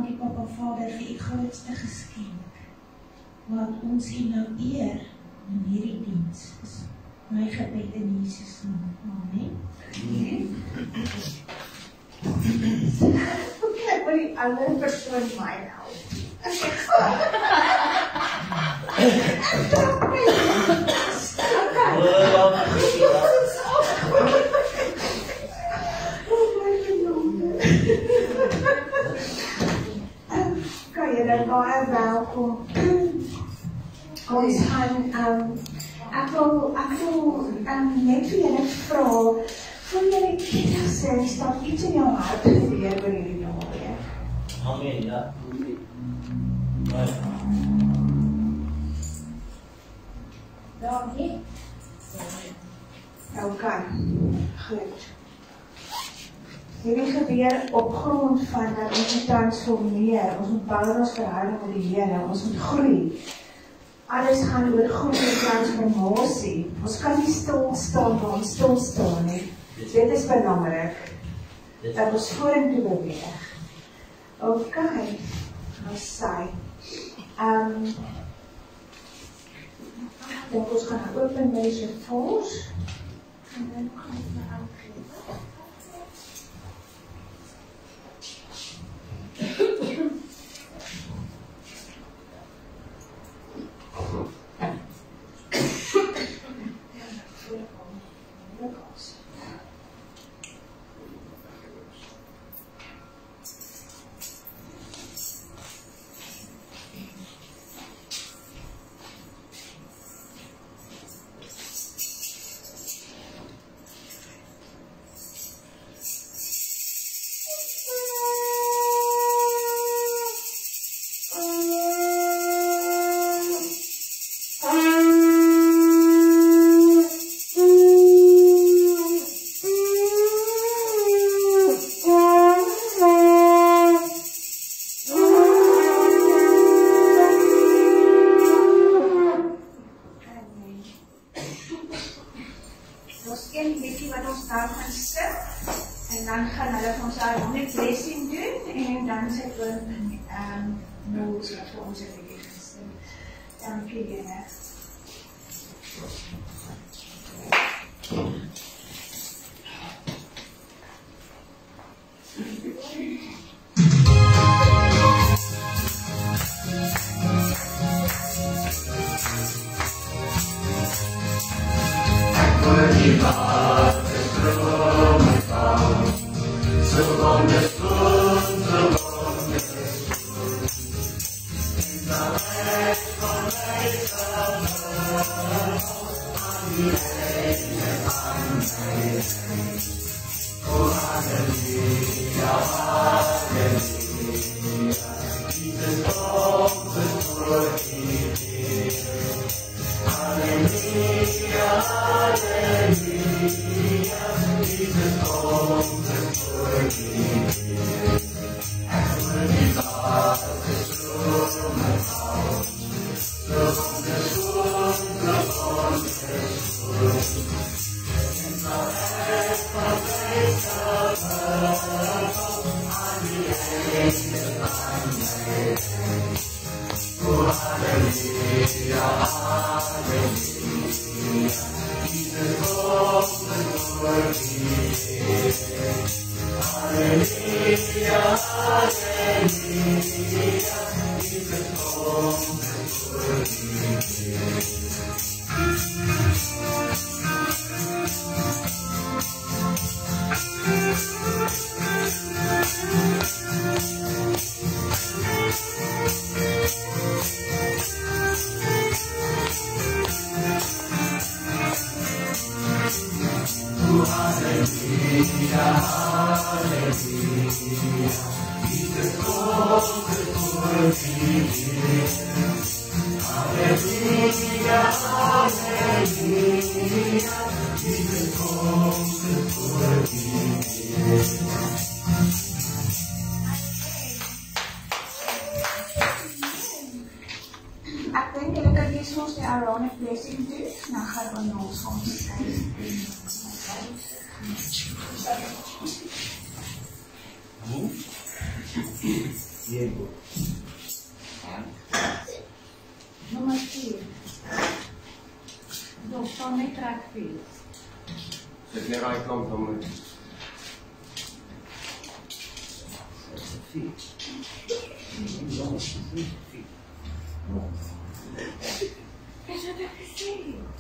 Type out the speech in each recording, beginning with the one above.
dankie Papa Vader vir u grootste geskenk. Laat ons u nou eer in hierdie diens. My gebed in Jesus naam. Amen. Ek wil die ander persoon my help. Kan jy dan baie welkom. Ons gaan, ek wil net vir julle vra, voel julle enigszins dat iets in jou hart gebeur oor hierdie naweek? Amen, ja. Dankie. Ok, goed. Hierdie gebeur op grond van dat ons moet transformeer, ons moet bou ons verhouding met die Here, ons moet groei. Alles gaan oor groei en transformasie. Ons kan nie stilstaan waar ons stilstaan nie. Dit is belangrik, dat ons vorentoe beweeg. Ok, nou sê. Dink ons gaan open measure force. En dan gaan ons nou aangeven. Dankie, Here. Diego. Nommer 4. Dog staan net trekveld. Dit net daai kant dan moet. Is wat ek gesê het?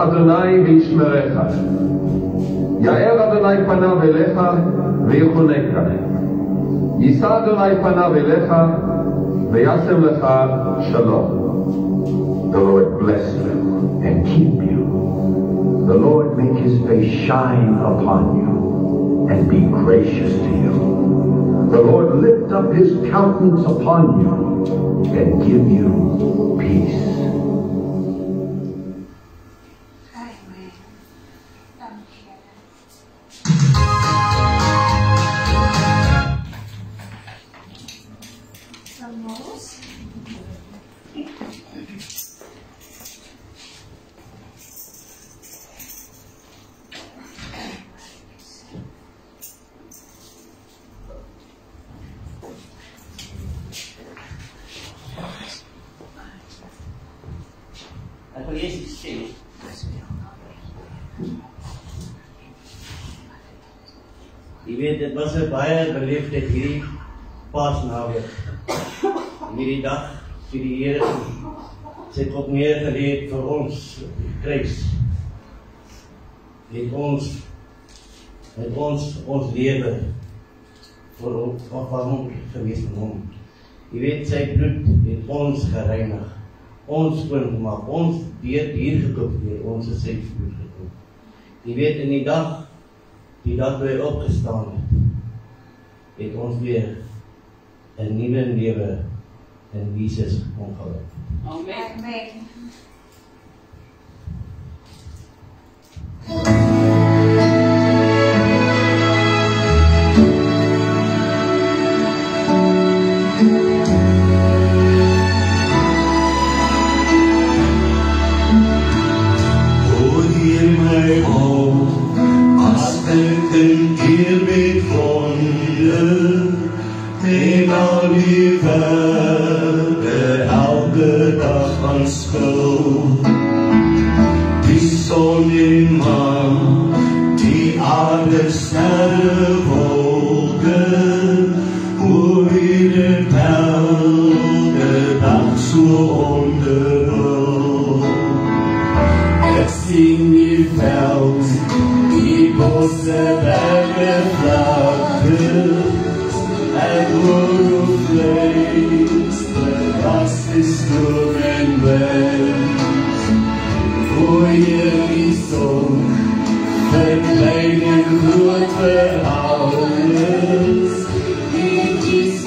Adonai וישמרך. יאר אדוני פניו אליך ויחונך. יישא אדוני פניו אליך וישם לך שלום. The Lord bless you and keep you. The Lord make his face shine upon you and be gracious to you. The Lord lift up his countenance upon you and give you peace. Ek wil eers iets sê. Jy weet, dit was 'n baie beleefde hierdie Paasnaweek. Hierdie dag vir die Here sê God neergelê het vir ons kruis. Het ons lewe vir hom gewees van hom. Jy weet, sy bloed het ons gereinig. Ons skoon gemaak, ons hier gekoop weer, ons is sy bloed gekoop. Jy weet, in die dag toe hy opgestaan het ons weer 'n nuwe lewe in Jesus ongeluk. Amen. Verhoudenis, die is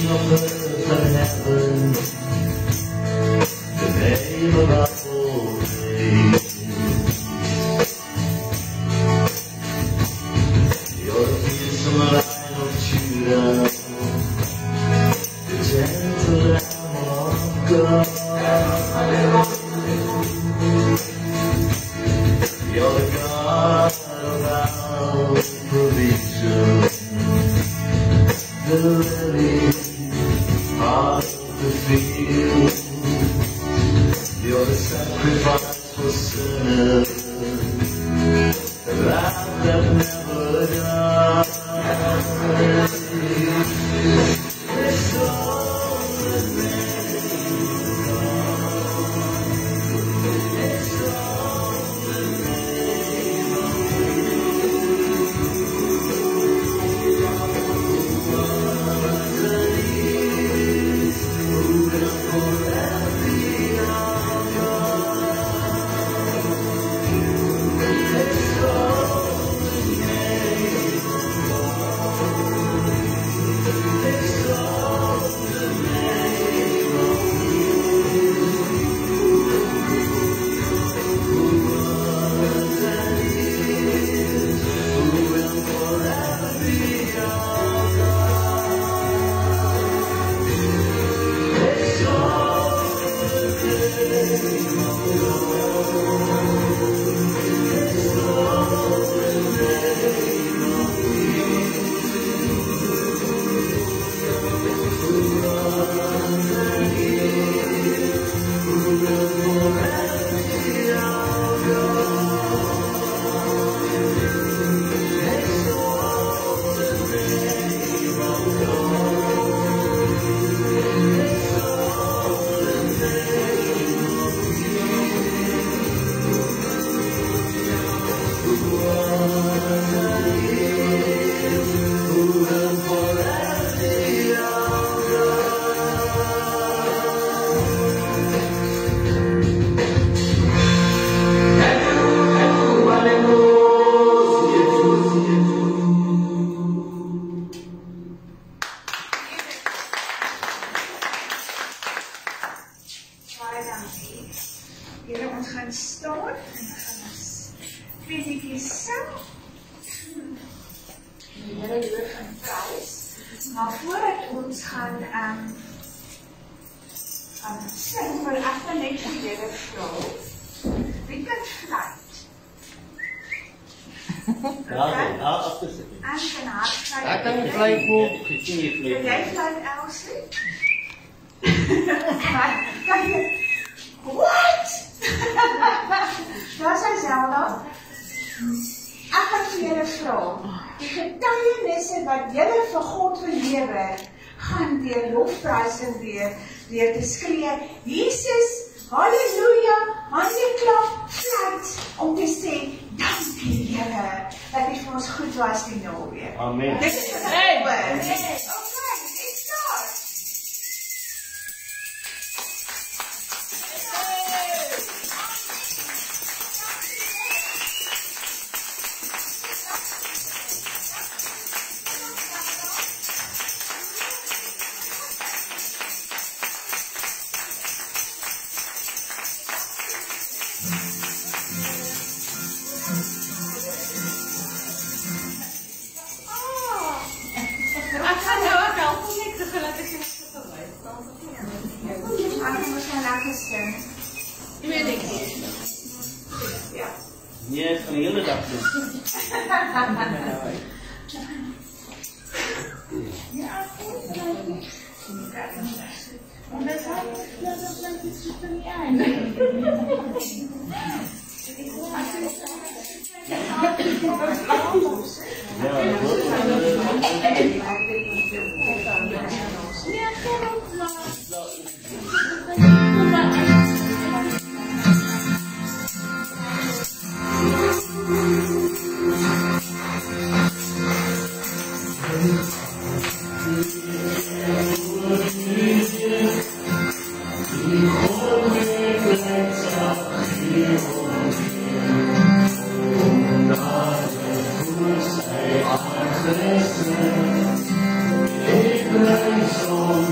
King of earth and heaven, the name above all names. You're the fearsome Lion of Judah, the gentle Lamb of God. You're the God of our provision, the lily of the field. You're the sacrifice for sinners, the lamb that never dies. It's all the name of God. It's all the name Here ons gaan staan en gaan ons twee liedjies sing. Die Here loof en prys. Maar voordat ons gaan sing, wil ek net vir julle vra. Wie kan fluit? Ja, agter sit. En kan haar fluit. Ek kan fluit ook, gesien jy fluit. Wil jy fluit, Elsie? Kan jy? What? Wat is Zelda? Ek gaan vir julle vra. Die getuienisse wat julle vir God wil lewer, gaan deur lofprysing weer te skree. Jesus, halleluja, hande klap, fluit, om te sê, dankie Here, dat jy vir ons goed was die naweek. Amen. Dit is wat ek hoor. Okay, let's start. Nee, van de hele dag doen. Listen,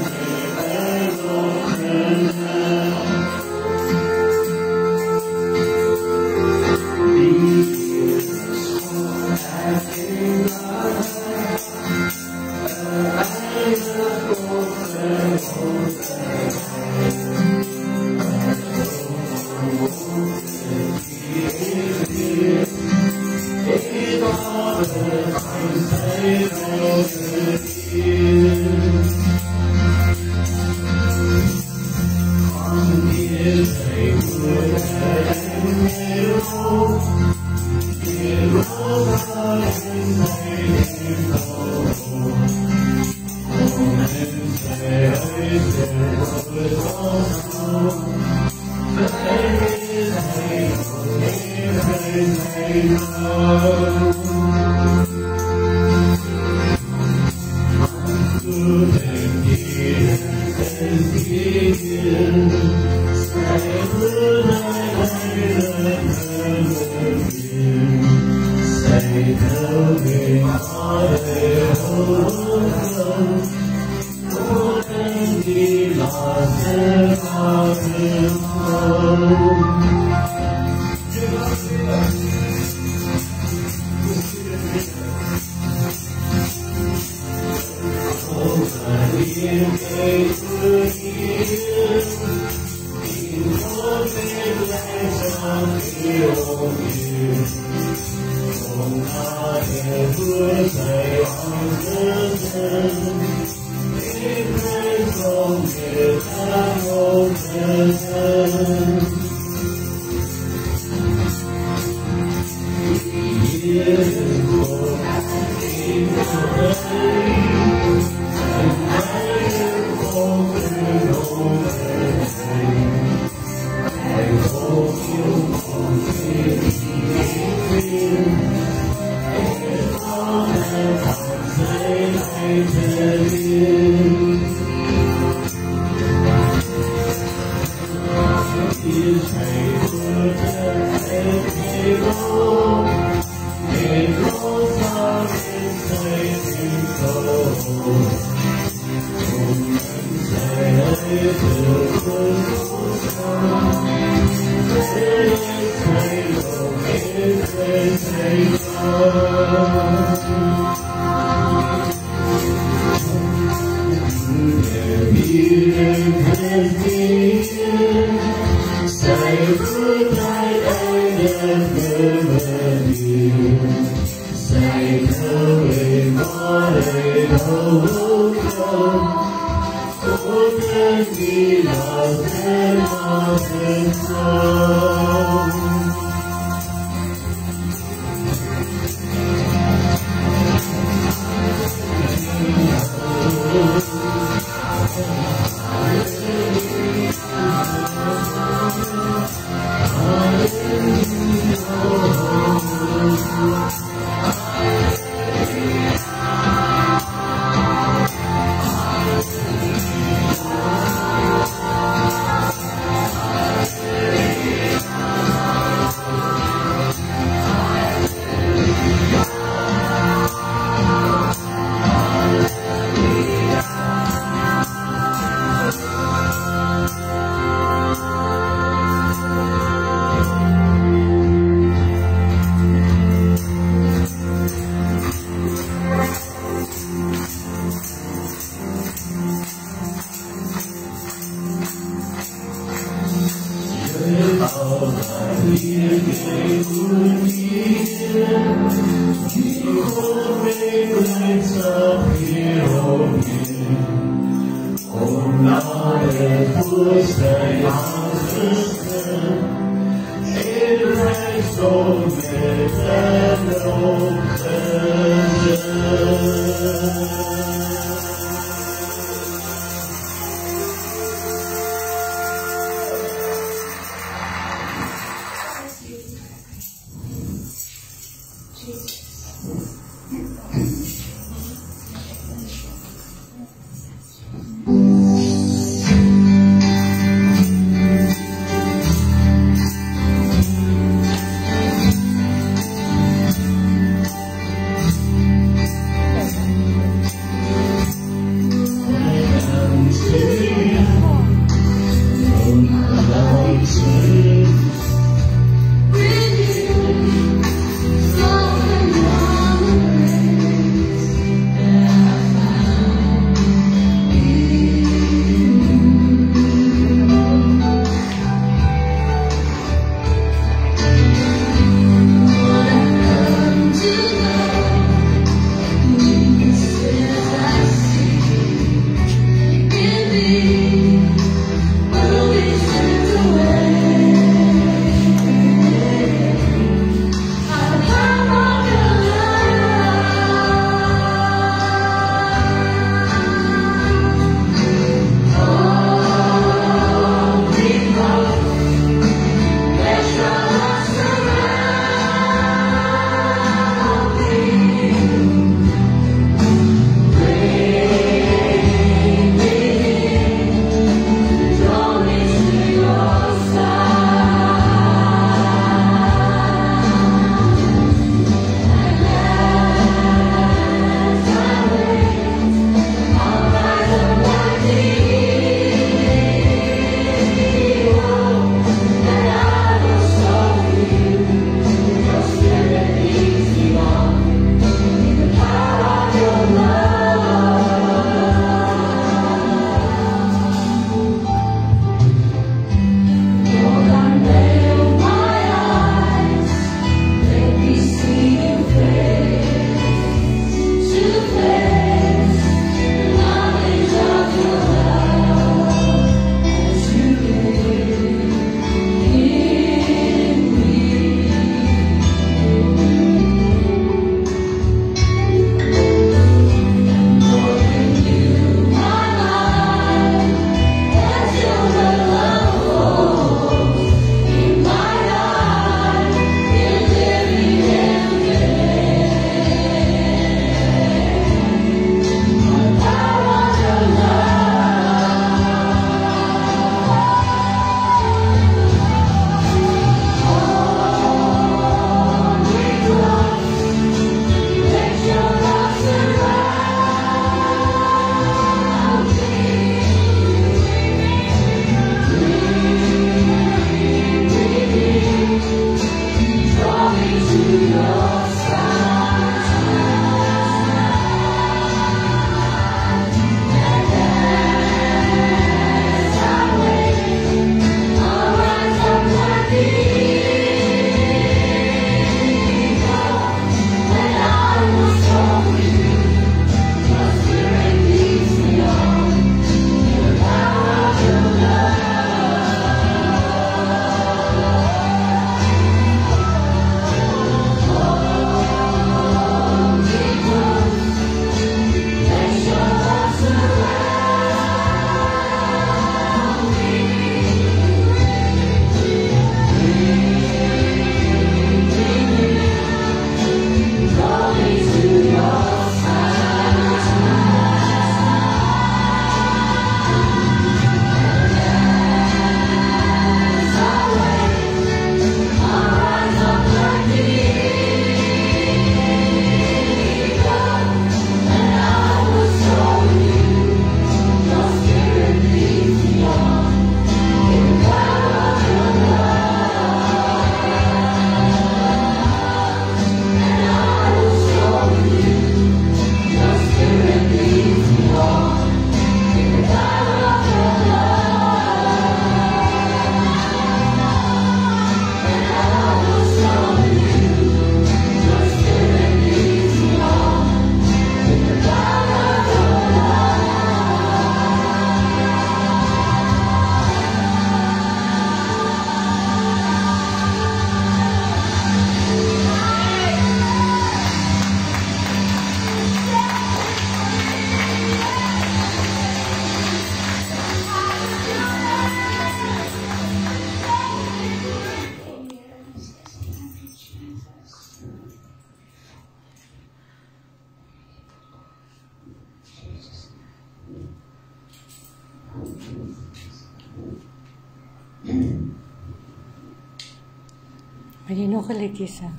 Wil jy nog 'n liedjie sing?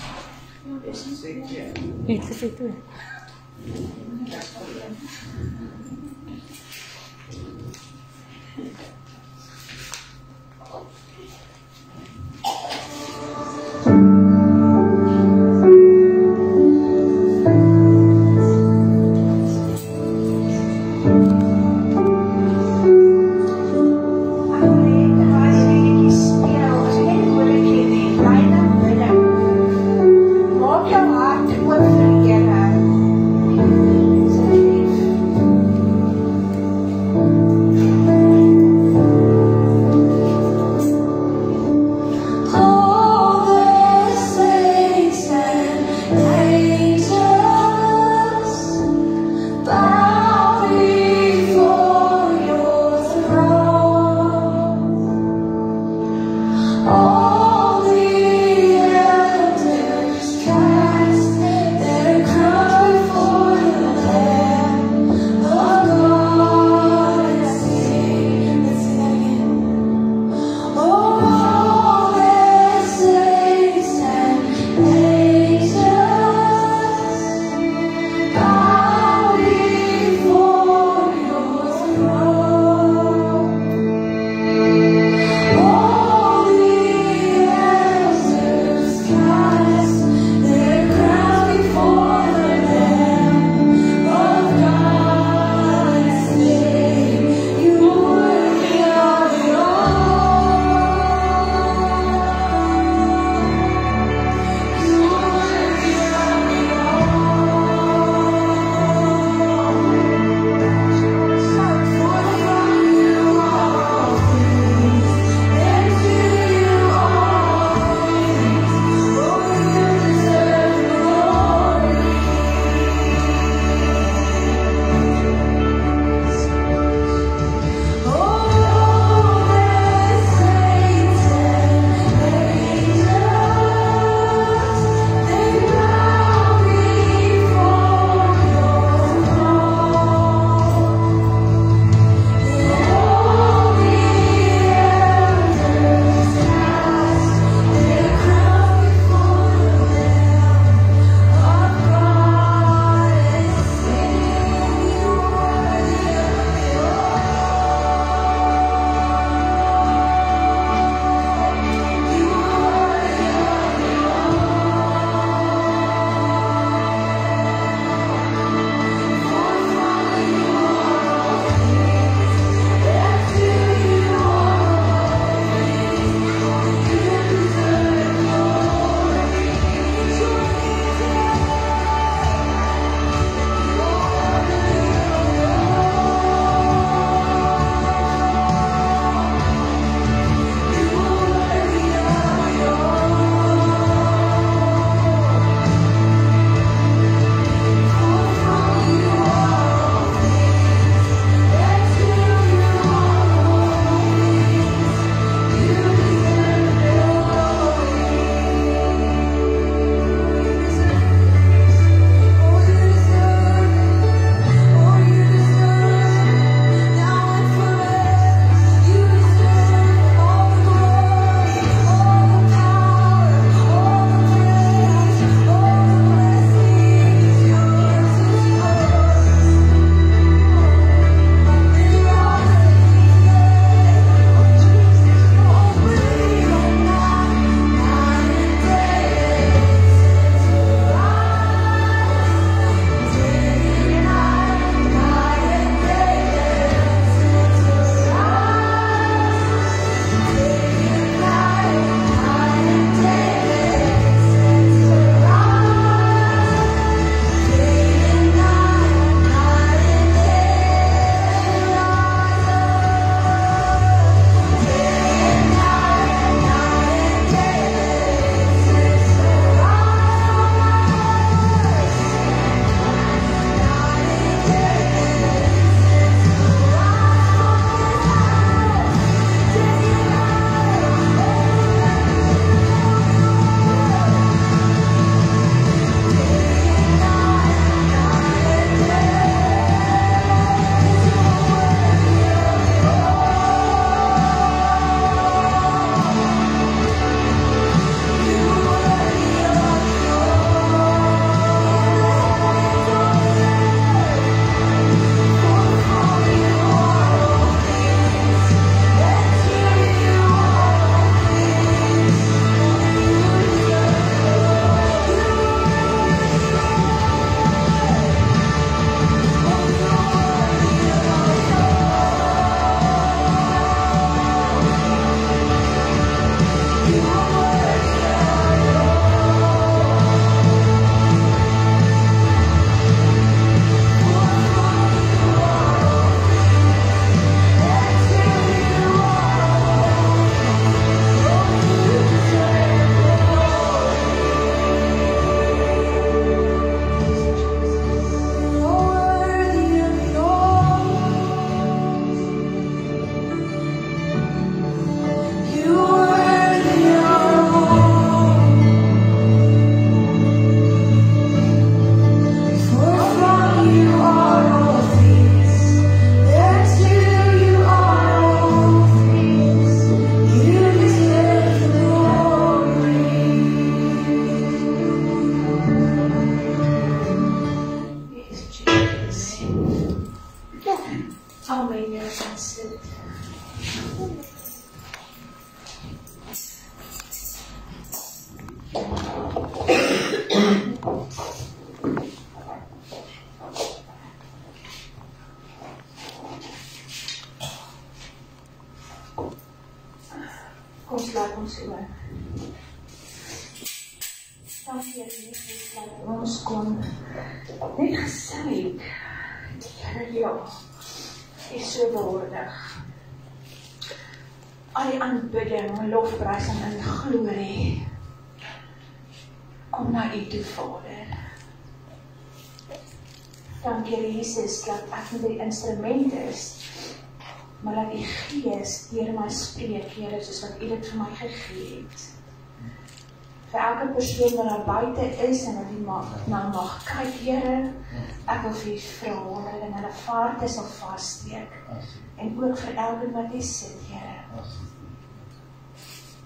Net gesê toe. Maak jou hart oop vir die Here. Kom sluit ons oor. Dankie Jesus dat ons kon net gesê, Here, ja, is so behoordig. Al die aanbidding, lofprysing en glorie kom na U toe, Vader. Dankie Jesus dat ek nie die instrument is, maar dat U Gees deur my spreek, Here, soos wat U dit vir my gegee het. Vir elke persoon wat daar buite is en wat U mag kyk, Here, ek wil vir U vra, dat hulle hulle vaarte sal vassteek, en ook vir elke wat hier sit, Here.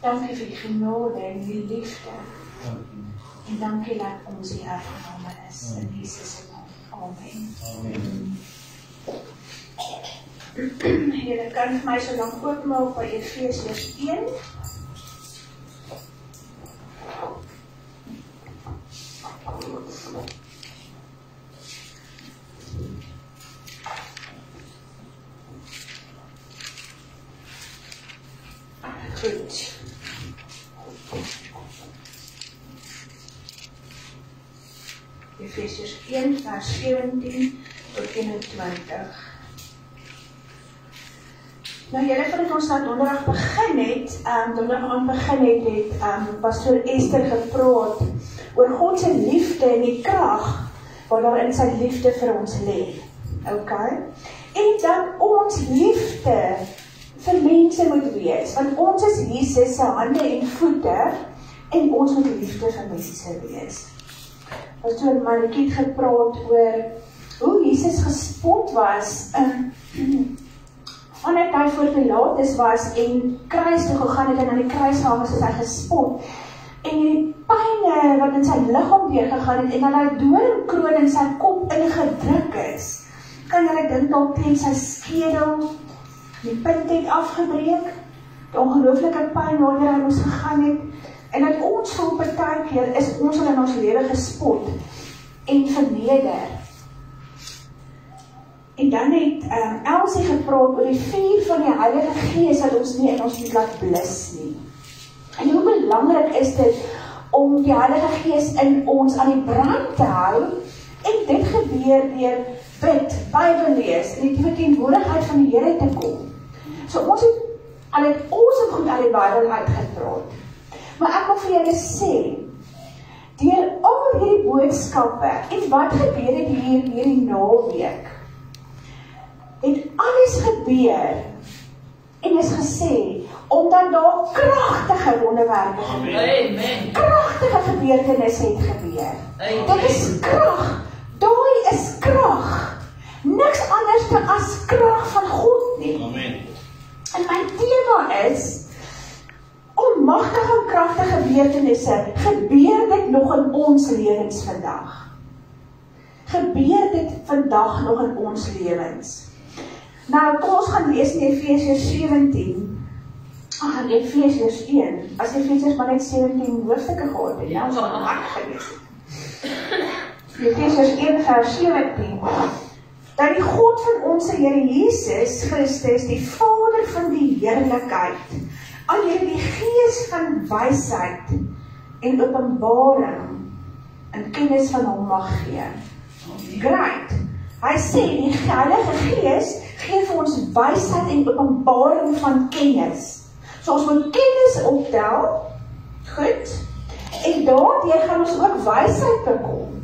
Dankie vir die genade en die liefde, en dankie dat ons die erfgename is, in Jesus' naam. Amen. Julle kan vir my so lang oopmaak by Efesiërs 1. Goed. Efesiërs 1 vers 17 tot 21. Nou julle voordat ons nou donderdag begin het, pastoor Esther gepraat oor God se liefde en die krag wat daar in sy liefde vir ons lê. Okay? En dan ons liefde vir mense moet wees, want ons is Jesus se hande en voete en ons moet liefde vir mense wees. Pastoor Marikiet gepraat oor hoe Jesus gespot was vanuit hy voor Pilatus was en kruis toe gegaan het en aan die kruis gehang is hy gespot en die pyne wat in sy liggaam deurgegaan het en dan hy doringkroon in sy kop ingedruk is. Kan julle dink dalk teen sy skedel die punt het afgebreek, die ongelooflike pyn waartoe hy moes gegaan het en dat ons voel partykeer is ons in ons lewe gespot en verneder. En dan het Elsie gepraat oor die vuur van die Heilige Gees wat ons nie in ons moet laat blus nie. En hoe belangrik is dit om die Heilige Gees in ons aan die brand te hou en dit gebeur deur bid, Bybel lees en die teenwoordigheid van die Here te kom. So ons het al het ons goed uit die Bybel uitgepraat. Maar ek wil vir julle sê, deur al hierdie boodskappe en wat gebeur het hierdie naweek, het alles gebeur en is gesê, omdat daar kragtige wonderwerke gebeur. Kragtige gebeurtenisse het gebeur. Dit is krag. Daai is krag. Niks anders as krag van God nie. En my tema is, onmagtige en kragtige gebeurtenisse, gebeur dit nog in ons lewens vandag? Gebeur dit vandag nog in ons lewens? Nou, kom ons gaan lees in Efesiërs 17, Efesiërs 1, as Efesiërs maar net 17 hoofstukke gehad het, ons gaan hard gelees het. Efesiërs 1 vers 17, dat die God van ons Here Jesus Christus, die Vader van die heerlikheid, aan julle die gees van wysheid en openbaring en kennis van hom mag gee. Great. Hy sê, die Heilige Gees gee vir ons wysheid en openbaring van kennis. So ons moet kennis optel, goed, en daardeur gaan ons ook wysheid bekom.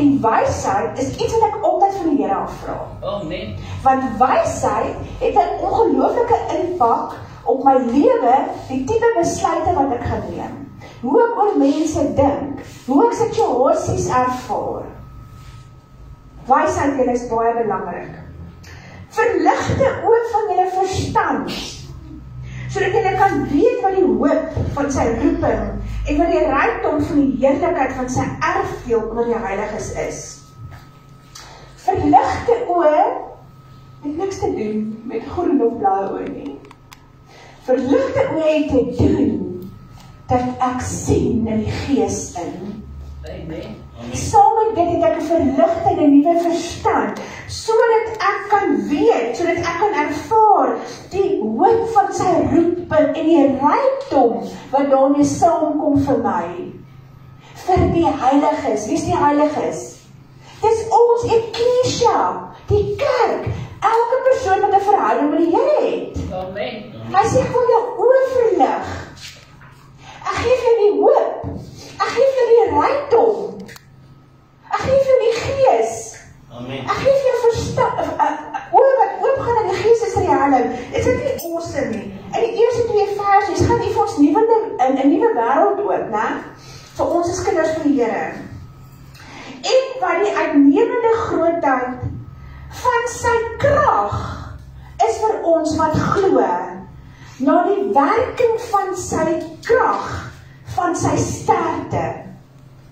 En wysheid is iets wat ek altyd van die Here afvra. Amen. Want wysheid het 'n ongelooflike impak op my lewe, die tipe besluite wat ek gaan neem. Hoe ek oor mense dink, hoe ek situasies ervaar. Wysheid is baie belangrik. Verlig die oë van julle verstand, sodat julle kan weet wat die hoop van sy roeping en wat die rykdom van die heerlikheid van sy erfdeel onder die heiliges is. Verlig die oë het niks te doen met groen of blauwe oë nie. verligte oë te doen, dat ek sien in die gees in. Amen. Saam met dit het ek 'n verligting en 'n nuwe verstand, sodat ek kan weet, sodat ek kan ervaar die hoop van sy roep en die rykdom wat daarmee saamkom vir my. Vir die heiliges, wie is die heiliges? Dis ons Ekklesia, die kerk, elke persoon wat 'n verhouding met die Here het. Amen. Hy sê ek wil jou oë verlig. Ek gee vir die hoop. Ek gee vir die rykdom. Ek gee vir die gees. Amen. Ek gee vir jou verstand, oë wat oopgaan in die gees is realm. Dit is nie awesome nie. In die eerste 2 versies gaan hy vir ons 'n nuwe wêreld oop, né? Vir ons as kinders van die Here. En wat die uitnemende grootheid van sy krag is vir ons wat glo, na die werking van sy krag, van sy sterkte.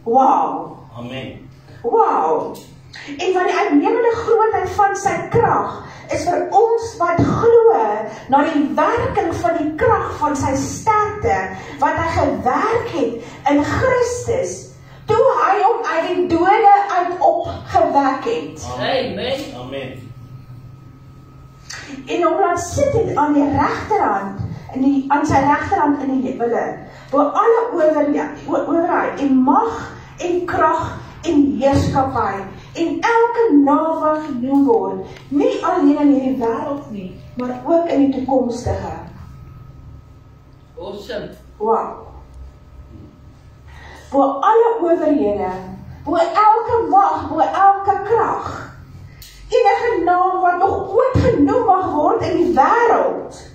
Wow. Amen. Wow. En wat die uitnemende grootheid van sy krag is vir ons wat glo, na die werking van die krag van sy sterkte, wat hy gewerk het in Christus, toe hy hom uit die dode uit opgewek het. Amen. Amen. En hom laat sit het aan die regterhand, aan sy regterhand in die hemele, waar alle owerheid en mag en krag en heerskappy en elke naam wat genoem word, nie alleen in hierdie wêreld nie, maar ook in die toekomstige. Awesome. Wow. Waar alle owerhede, waar elke mag, waar elke krag, enige naam wat nog ooit genoem mag word in die wêreld,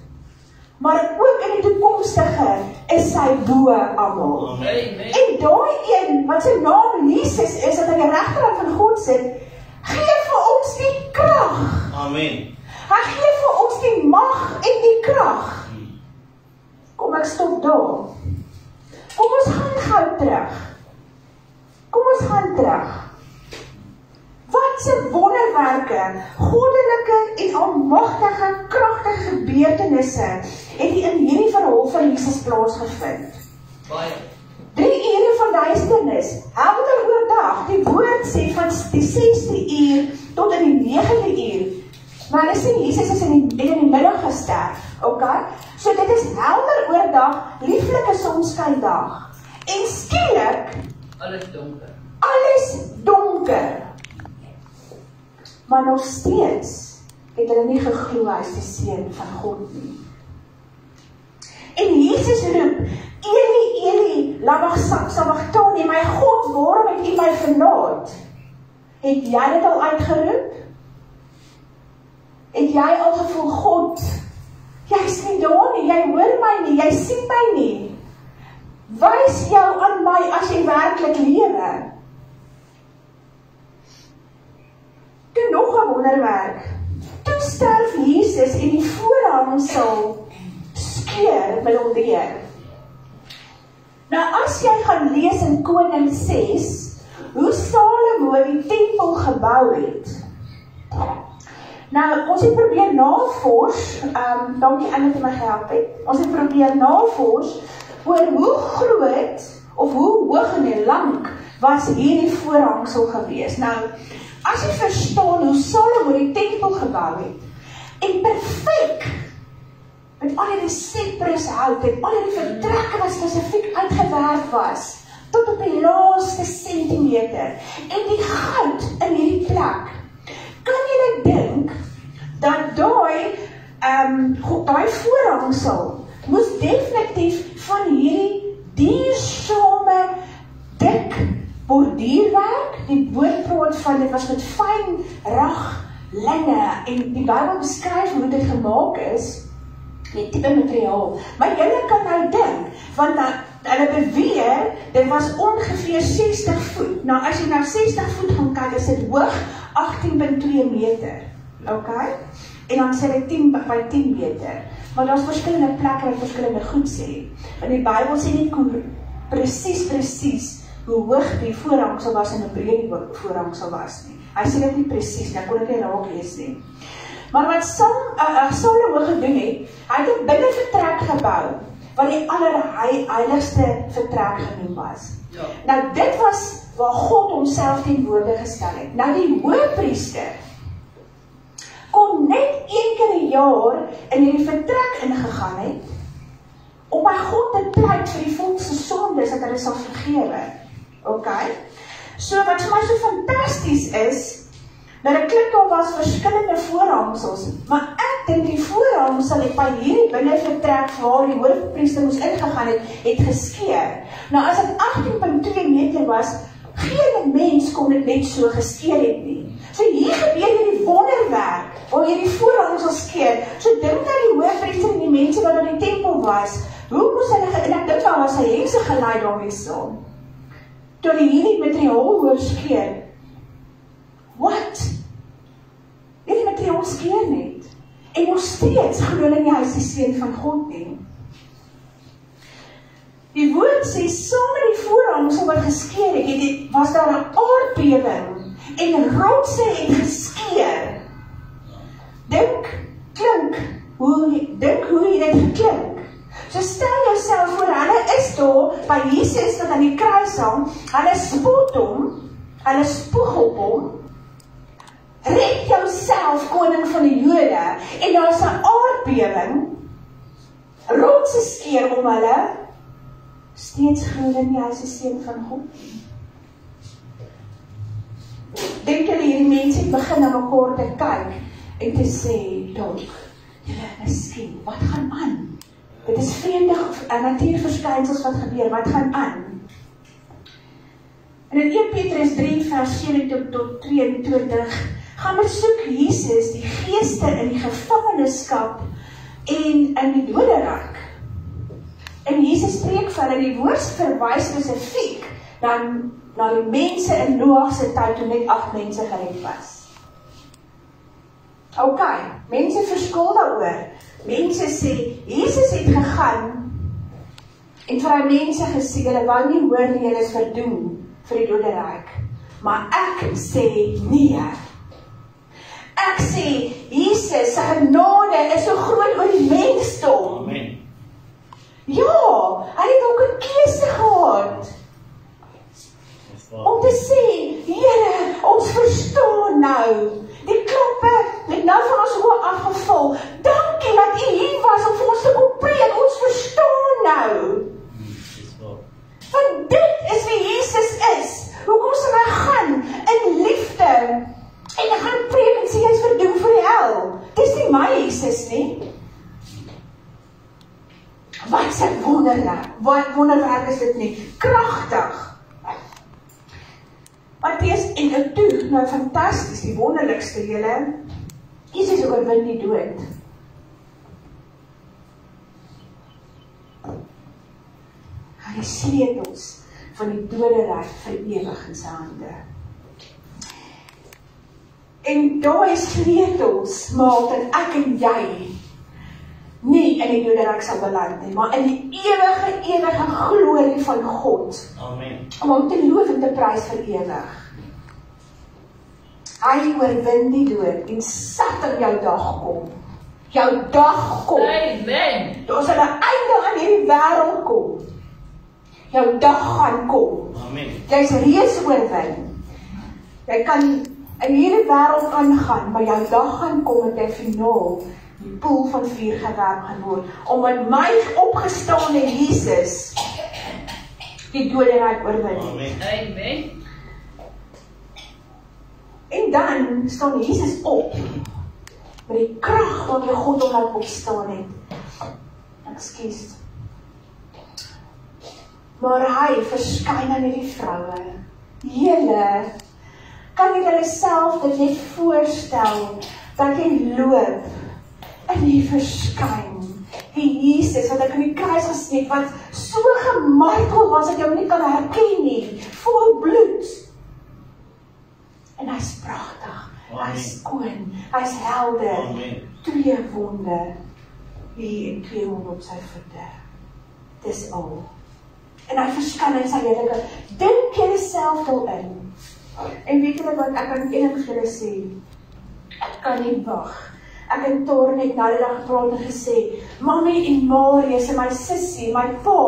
maar ook in die toekomstige is sy bo almal. Amen. En daai een wat sy naam Jesus is, dat hy die regterhand van God sit, gee vir ons die krag. Amen. Hy gee vir ons die mag en die krag. Kom ek stop daar. Kom ons gaan gou terug. Kom ons gaan terug. Wat se wonderwerke, goddelike en almagtige, kragtige gebeurtenisse het in hierdie verhaal van Jesus plaasgevind. Baie. 3 ure van duisternis, helder oordag, die woord sê van die 6de uur tot in die 9de uur. Maar hulle sê Jesus is in die middag gesterf, okay? So dit is helder oordag, lieflike sonskyndag. En skielik, Alles donker. alles donker. Maar nog steeds het hulle nie geglo hy is die seun van God nie. En Jesus roep, Eli, Eli, lama sabachthani, my God, waarom het U my verlaat? Het jy dit al uitgeroep? Het jy al gevoel, God, jy is nie daar nie, jy hoor my nie, jy sien my nie. Wys jou aan my as jy werklik lewe. Toe nog 'n wonderwerk. Toe sterf Jesus en die voorhangsel skeur met hom deur. Nou as jy gaan lees in Koning 6, hoe Salomo die tempel gebou het. Nou, ons het probeer navors, dankie Anne wat my gehelp het, ons het probeer navors oor hoe groot of hoe hoog en lank was hierdie voorhangsel gewees. Nou, as jy verstaan hoe Salomo die tempel gebou het, en perfek, met al die cyprushout en al die vertrekke wat spesifiek uitgewerk was, tot op die laaste sentimeter, en die goud in hierdie plek, kan jy dink, dat daai voorhangsel moes definitief van hierdie duursame, dik borduurwerk, die woord praat van, dit was met fyn rag, linne, en die Bybel beskryf hoe dit gemaak is, die tipe materiaal. Maar julle kan nou dink, want hulle beweer, dit was ongeveer 60 voet. Nou as jy na 60 voet gaan kyk, is dit hoog 18,2 meter. Okay? En dan sê dit 10 by 10 meter. Maar daar's verskillende plekke wat verskillende goed sê. Want die Bybel sê nie presies hoe hoog die voorhangsel was en hoe breed die voorhangsel was nie. Hy sê dit nie presies, nou kon ek nie raak lees nie. Maar wat Salomo gedoen het, hy het 'n binnevertrek gebou, wat die allerheiligste vertrek genoem was. Ja. Nou dit was waar God homself teenwoordig gestel het. Nou die hoëpriester kon net 1 keer 'n jaar in hierdie vertrek ingegaan het, om by God te pleit vir die volk se sondes, dat hulle sal vergewe. Okay? So wat vir my so fantasties is, dat ek klink daar was verskillende voorhangsels, maar ek dink die voorhangsel het by hierdie binnevertrek waar die hoofpriester moes ingegaan het geskeur. Nou as dit 18.2 meter was, geen mens kon dit net so geskeur het nie. So hier gebeur hierdie wonderwerk, waar hierdie voorhangsel skeur. So dink dat die hoofpriester en die mense wat in die tempel was, hoe moes hulle, en ek dink daar was hy hengse gelei daarmee saam, toe hulle hierdie materiaal hoor skeur. What? Hierdie materiaal skeur net. En nog steeds glo hulle nie hy is die seun van God nie. Die woord sê, saam met die voorhangsel wat geskeur het, was daar 'n aardbewing en rotse het geskeur. Dink hoe het dit geklink. So stel jouself voor, hulle is daar by Jesus wat aan die kruis hang, hulle spot hom, hulle spoeg op hom, red jouself, koning van die Jode, en daar is 'n aardbewing, rotse skeur om hulle, steeds glo hulle nie hy is die seun van God nie. Dink julle hierdie mense het begin na mekaar te kyk en te sê, dalk, julle miskien, wat gaan aan? Dit is vreemde natuurverskynsels wat gebeur, wat gaan aan? En in 1 Petrus 3 vers 7 tot 22 gaan besoek Jesus die geeste in die gevangenskap en in die doderyk. En Jesus spreek van, en die woord verwys spesifiek dan na die mense in Noag se tyd toe net 8 mense gered was. Okay, mense verskil daaroor. Mense sê, Jesus het gegaan en vir hy mense gesê, hulle wou nie hoor nie, hulle is verdoem vir die doderyk. Maar ek sê nee. Ek sê, Jesus se genade is so groot oor die mensdom. Amen. Ja, hy het ook 'n keuse gehad om te sê, Here, ons verstaan nou. Die kloppe het nou van ons oor afgeval. Dankie dat U hier was om vir ons te kom preek. Ons verstaan nou. Want dit is wie Jesus is. Hoekom sal hy gaan in liefde en hy gaan preek en sê hy is verdoem vir die hel? Dis nie my Jesus nie. Wat 'n wonderwerk is dit nie? Kragtig. Matteus en toe, nou fantasties, die wonderlikste julle, Jesus oorwin die dood. Hy het die sleutels van die doderyk vir ewig in sy hande. En daai sleutels maak dat ek en jy nie in die doderyk sal beland nie, maar in die ewige glorie van God. Amen. Om hom te loof en te prys vir ewig. Hy oorwin die dood en satter jou dag kom. Jou dag kom. Amen. Daar sal 'n einde aan hierdie wêreld kom. Jou dag gaan kom. Amen. Jy's reeds oorwin. Jy kan in hierdie wêreld aangaan, maar jou dag gaan kom en jy finaal die poel van vuur gewerp gaan word. Omdat my opgestaane Jesus die doderyk oorwin. Amen. Amen. En dan staan Jesus op met die krag waarmee God hom laat opstaan het. Ekskuus. Maar hy verskyn aan hierdie vroue. Julle kan julle self dit net voorstel dat jy loop en jy verskyn. Die Jesus wat ek aan die kruis gesien het, wat so gemartel was dat jy hom nie kan herken nie, vol bloed. En hy's pragtig, hy's skoon, hy's helder. Amen. 2 wonde hier en 2 wonde op sy voete. Dis al. En hy verskyn in sy heerlikheid. Dink jouself daarin. En weet julle wat ek aan een van julle sê? Ek kan nie wag. ek en Toren het na die dag gepraat en gesê, Mami en Marius en my sussie, my pa,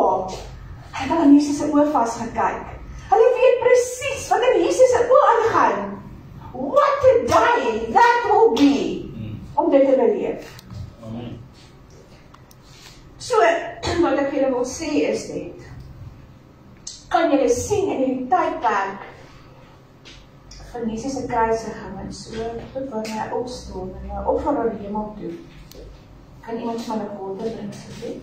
het al in Jesus se oë vasgekyk. Hulle weet presies wat in Jesus se oë aangaan. What a day that will be, om dit te beleef. Amen. So, wat ek julle wil sê is dit, kan julle sien in die tydperk van Jesus se kruisiging en so, tot wanneer hy opstaan en hy opvaar na die hemel toe. Kan iemand van die water bring asseblief?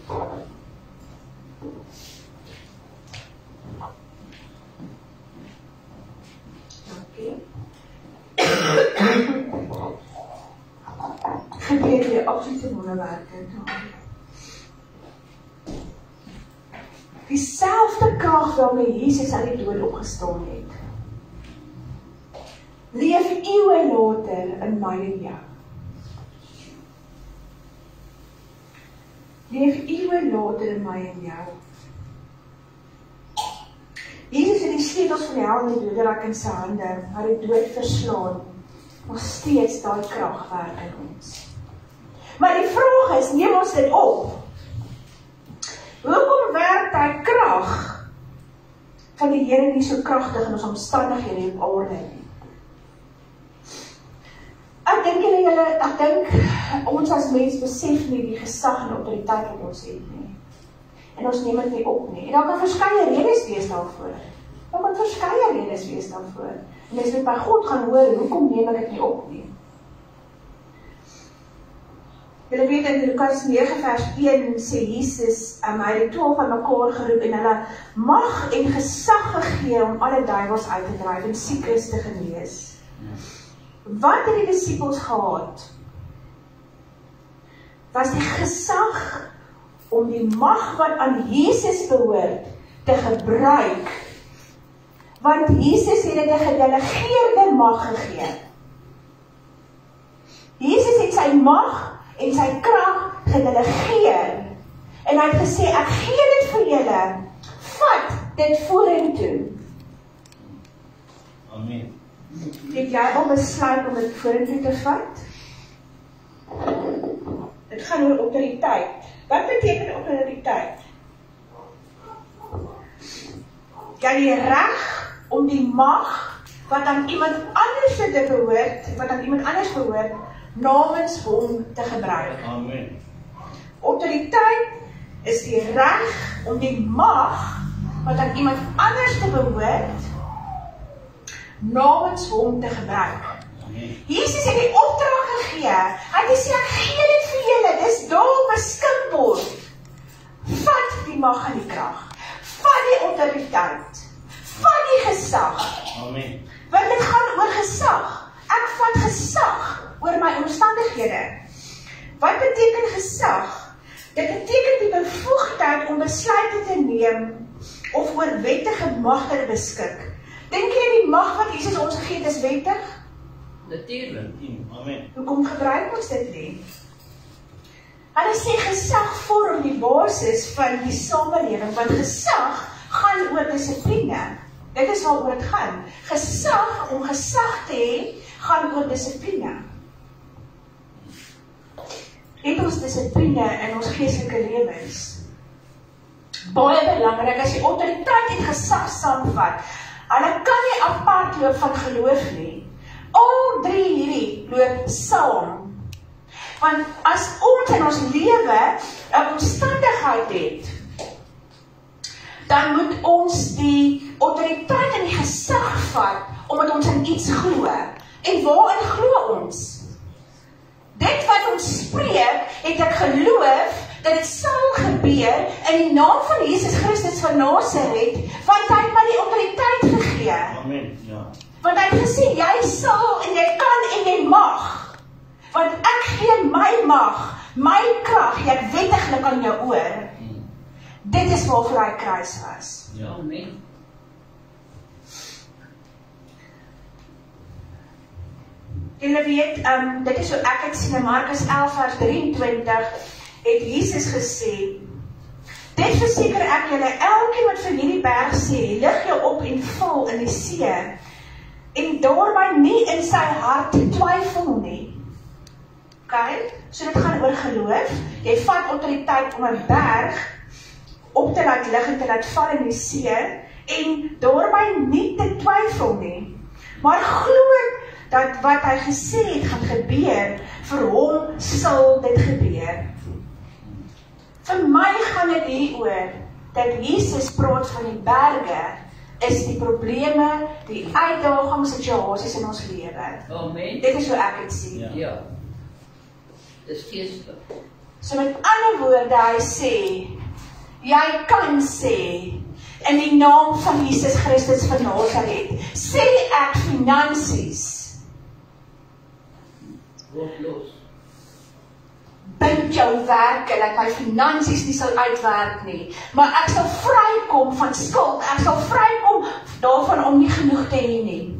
Dankie. Gebeur weer absolute wonderwerke. Dieselfde krag waarmee Jesus uit die dood opgestaan het, leef eeue later in my en jou. Leef eeue later in my en jou. Jesus het die sleutels van die hel en die doderyk in sy hande, hy het die dood verslaan, nog steeds daai krag werk in ons. Maar die vraag is, neem ons dit op? Hoekom werk die krag van die Here nie so kragtig in ons omstandighede op aarde nie? Ek dink ons as mens besef nie die gesag en autoriteit wat ons het nie. En ons neem dit nie op nie. En daar kan verskeie redes wees daarvoor. En mens moet by God gaan hoor, hoekom neem ek dit nie op nie? Julle weet in Lukas 9 vers 1 sê Jesus, hy het die 12 aan mekaar geroep en hulle mag en gesag gegee om alle duiwels uit te dryf en siekes te genees. Wat het die disippels gehad? Was die gesag om die mag wat aan Jesus behoort te gebruik, want Jesus het 'n gedelegeerde mag gegee. Jesus het sy mag en sy krag gedelegeer, en hy het gesê, ek gee dit vir julle, vat dit vorentoe. Amen. Het jy al besluit om dit vorentoe te vat? Dit gaan oor autoriteit. Wat beteken autoriteit? Jy het die reg om die mag wat aan iemand anders te behoort, namens hom te gebruik. Amen. Autoriteit is die reg om die mag wat aan iemand anders te behoort, namens hom te gebruik. Amen. Jesus het die opdrag gegee. Hy het gesê, ek gee dit vir julle, dis daar beskikbaar. Vat die mag en die krag. Vat die autoriteit. Vat die gesag. Amen. Want dit gaan oor gesag. Ek vat gesag oor my omstandighede. Wat beteken gesag? Dit beteken die bevoegdheid om besluite te neem of oor wettige mag te beskik. Dink jy die mag wat Jesus ons gegee het is wettig? Natuurlijk. Amen. Hoekom gebruik ons dit nie? Hulle sê gesag vorm die basis van die samelewing, want gesag gaan oor dissipline. Dit is waaroor dit gaan. Gesag, om gesag te hê, gaan oor dissipline. Het ons dissipline in ons geestelike lewens? Baie belangrik, as die autoriteit en gesag saamvat, hulle kan nie apart loop van geloof nie. Al drie hierdie loop saam. Want as ons in ons lewe 'n omstandigheid het, dan moet ons die autoriteit en die gesag vat, omdat ons in iets glo. En waarin glo ons? Dit wat ons spreek, het ek geloof, dat dit sal gebeur, in die naam van Jesus Christus van Nasaret, want hy het my die autoriteit gegee. Amen. Ja. Want hy het gesê, jy sal en jy kan en jy mag. Want ek gee my mag, my krag, jy wettiglik aan jou oor. Dit is waarvoor hy kruis was. Ja. Amen. Julle weet, dit is hoe ek het sien in Markus 11 vers 23, het Jesus gesê, dit verseker ek julle, elkeen wat vir hierdie berg sê, lig jou op en val in die see, en daarby nie in sy hart twyfel nie. Okay? So dit gaan oor geloof. Jy vat autoriteit om 'n berg op te laat lig en te laat val in die see en daarby nie te twyfel nie. Maar glo dat wat hy gesê het gaan gebeur, vir hom sal dit gebeur. Vir my gaan dit hieroor dat Jesus praat van die berge is die probleme, die uitdagings, situasies in ons lewe. Amen. Dit is hoe ek het sien. Ja. Dis geestelik. So met ander woorde, hy sê, jy kan sê, in die naam van Jesus Christus van Nazareth, sê ek finansies, Word los. bind jou werke, dat my finansies nie sal uitwerk nie, maar ek sal vrykom van skuld, ek sal vrykom daarvan om nie genoeg te hê nie.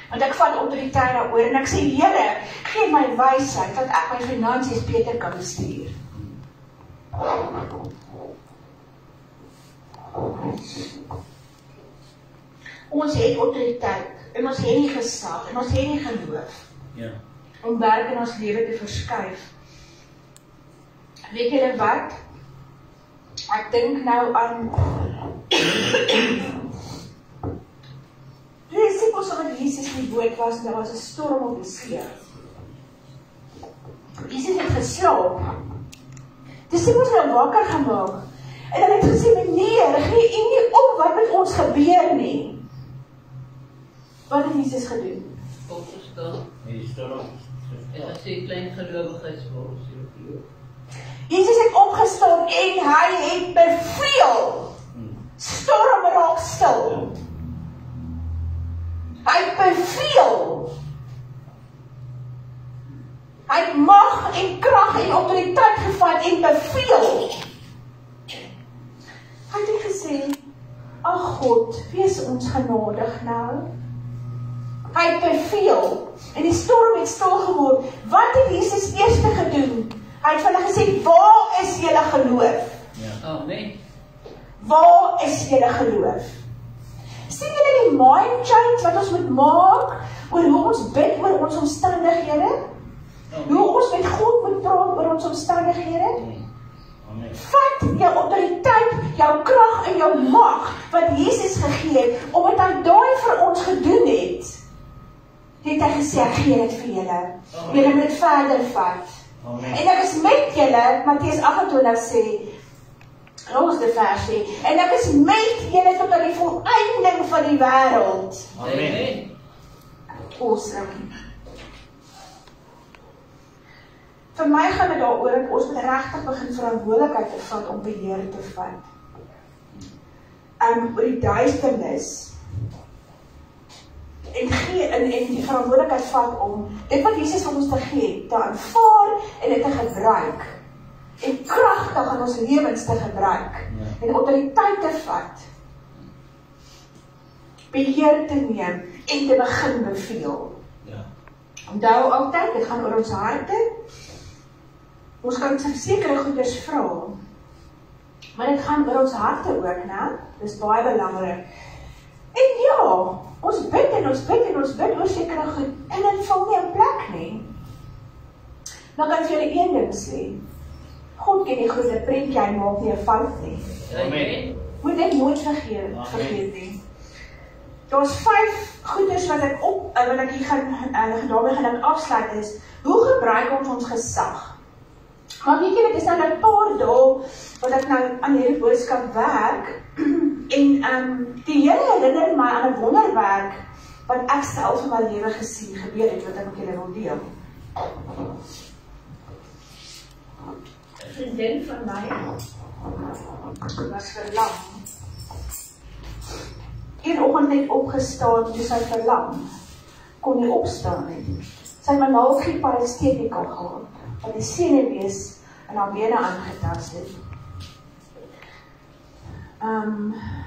Want ek vat autoriteit daaroor en ek sê, Here, gee my wysheid, dat ek my finansies beter kan bestuur. Ons het autoriteit, en ons het nie gesag, en ons het nie geloof, Ja. om werk in ons lewe te verskuif. Weet julle wat? Ek dink nou aan die disciples wat Jesus in die boot was, daar was 'n storm op die see. Jesus het geslaap. Die disciples het wakker gemaak. En hulle het gesê, meneer, gee u nie op wat met ons gebeur nie. Wat het Jesus gedoen? Opgestaan. Die storm. En hy sê klein gelowigheids vir ons geloof. Jesus het opgestaan en hy het beveel. Storm raak stil. Hy het beveel. Hy het mag en krag en autoriteit gevat en beveel. Hy het gesê, ag God, wees ons genadig nou. Hy het beveel en die storm het stil geword. Wat het Jesus eers gedoen? Hy het vir hulle gesê, waar is julle geloof? Ja. Amen. Waar is julle geloof? Sien julle die mind change wat ons moet maak oor hoe ons bid oor ons omstandighede? Hoe ons met God moet praat oor ons omstandighede? Amen. Vat jou autoriteit, jou krag en jou mag wat Jesus gegee het, omdat hy daai vir ons gedoen het. Het hy gesê, ek gee dit vir julle. Julle moet verder vat. Amen. En ek is met julle, Matteus 28 sê, laaste vers sê, en ek is met julle tot aan die volëinding van die wêreld. Amen. Awesome. Vir my gaan dit daaroor dat ons moet regtig begin verantwoordelikheid te vat om beheer te vat. Oor die duisternis. En die verantwoordelikheid vat om dit wat Jesus vir ons te gee, te aanvaar en dit te gebruik. En kragtig in ons lewens te gebruik. En autoriteit te vat. Beheer te neem en te begin beveel. Ja. Onthou altyd, dit gaan oor ons harte. Ons kan sekere goeders vra, maar dit gaan oor ons harte ook, né? Dis baie belangrik. En ja, ons bid en ons bid en ons bid oor sekere goed, en dit val nie in plek nie. Dan kan ek vir julle een ding sê, God ken die grote prentjie, hy maak nie 'n fout nie. Amen. Moet dit nooit vergeet nie. Daar's 5 goeders wat ek hier daarmee gaan afsluit is, hoe gebruik ons gesag? Maar weet jy, dit is nou 'n paar dae wat ek nou aan hierdie boodskap werk en die Here herinner my aan 'n wonderwerk wat ek self in my lewe gesien gebeur het wat ek met julle wil deel. 'n vriendin van my was verlam. Een oggend net opgestaan toe sy verlam. Kon nie opstaan nie. Sy het my naaldjie parestetika gehad, wat die senuwees in haar bene aangetast het.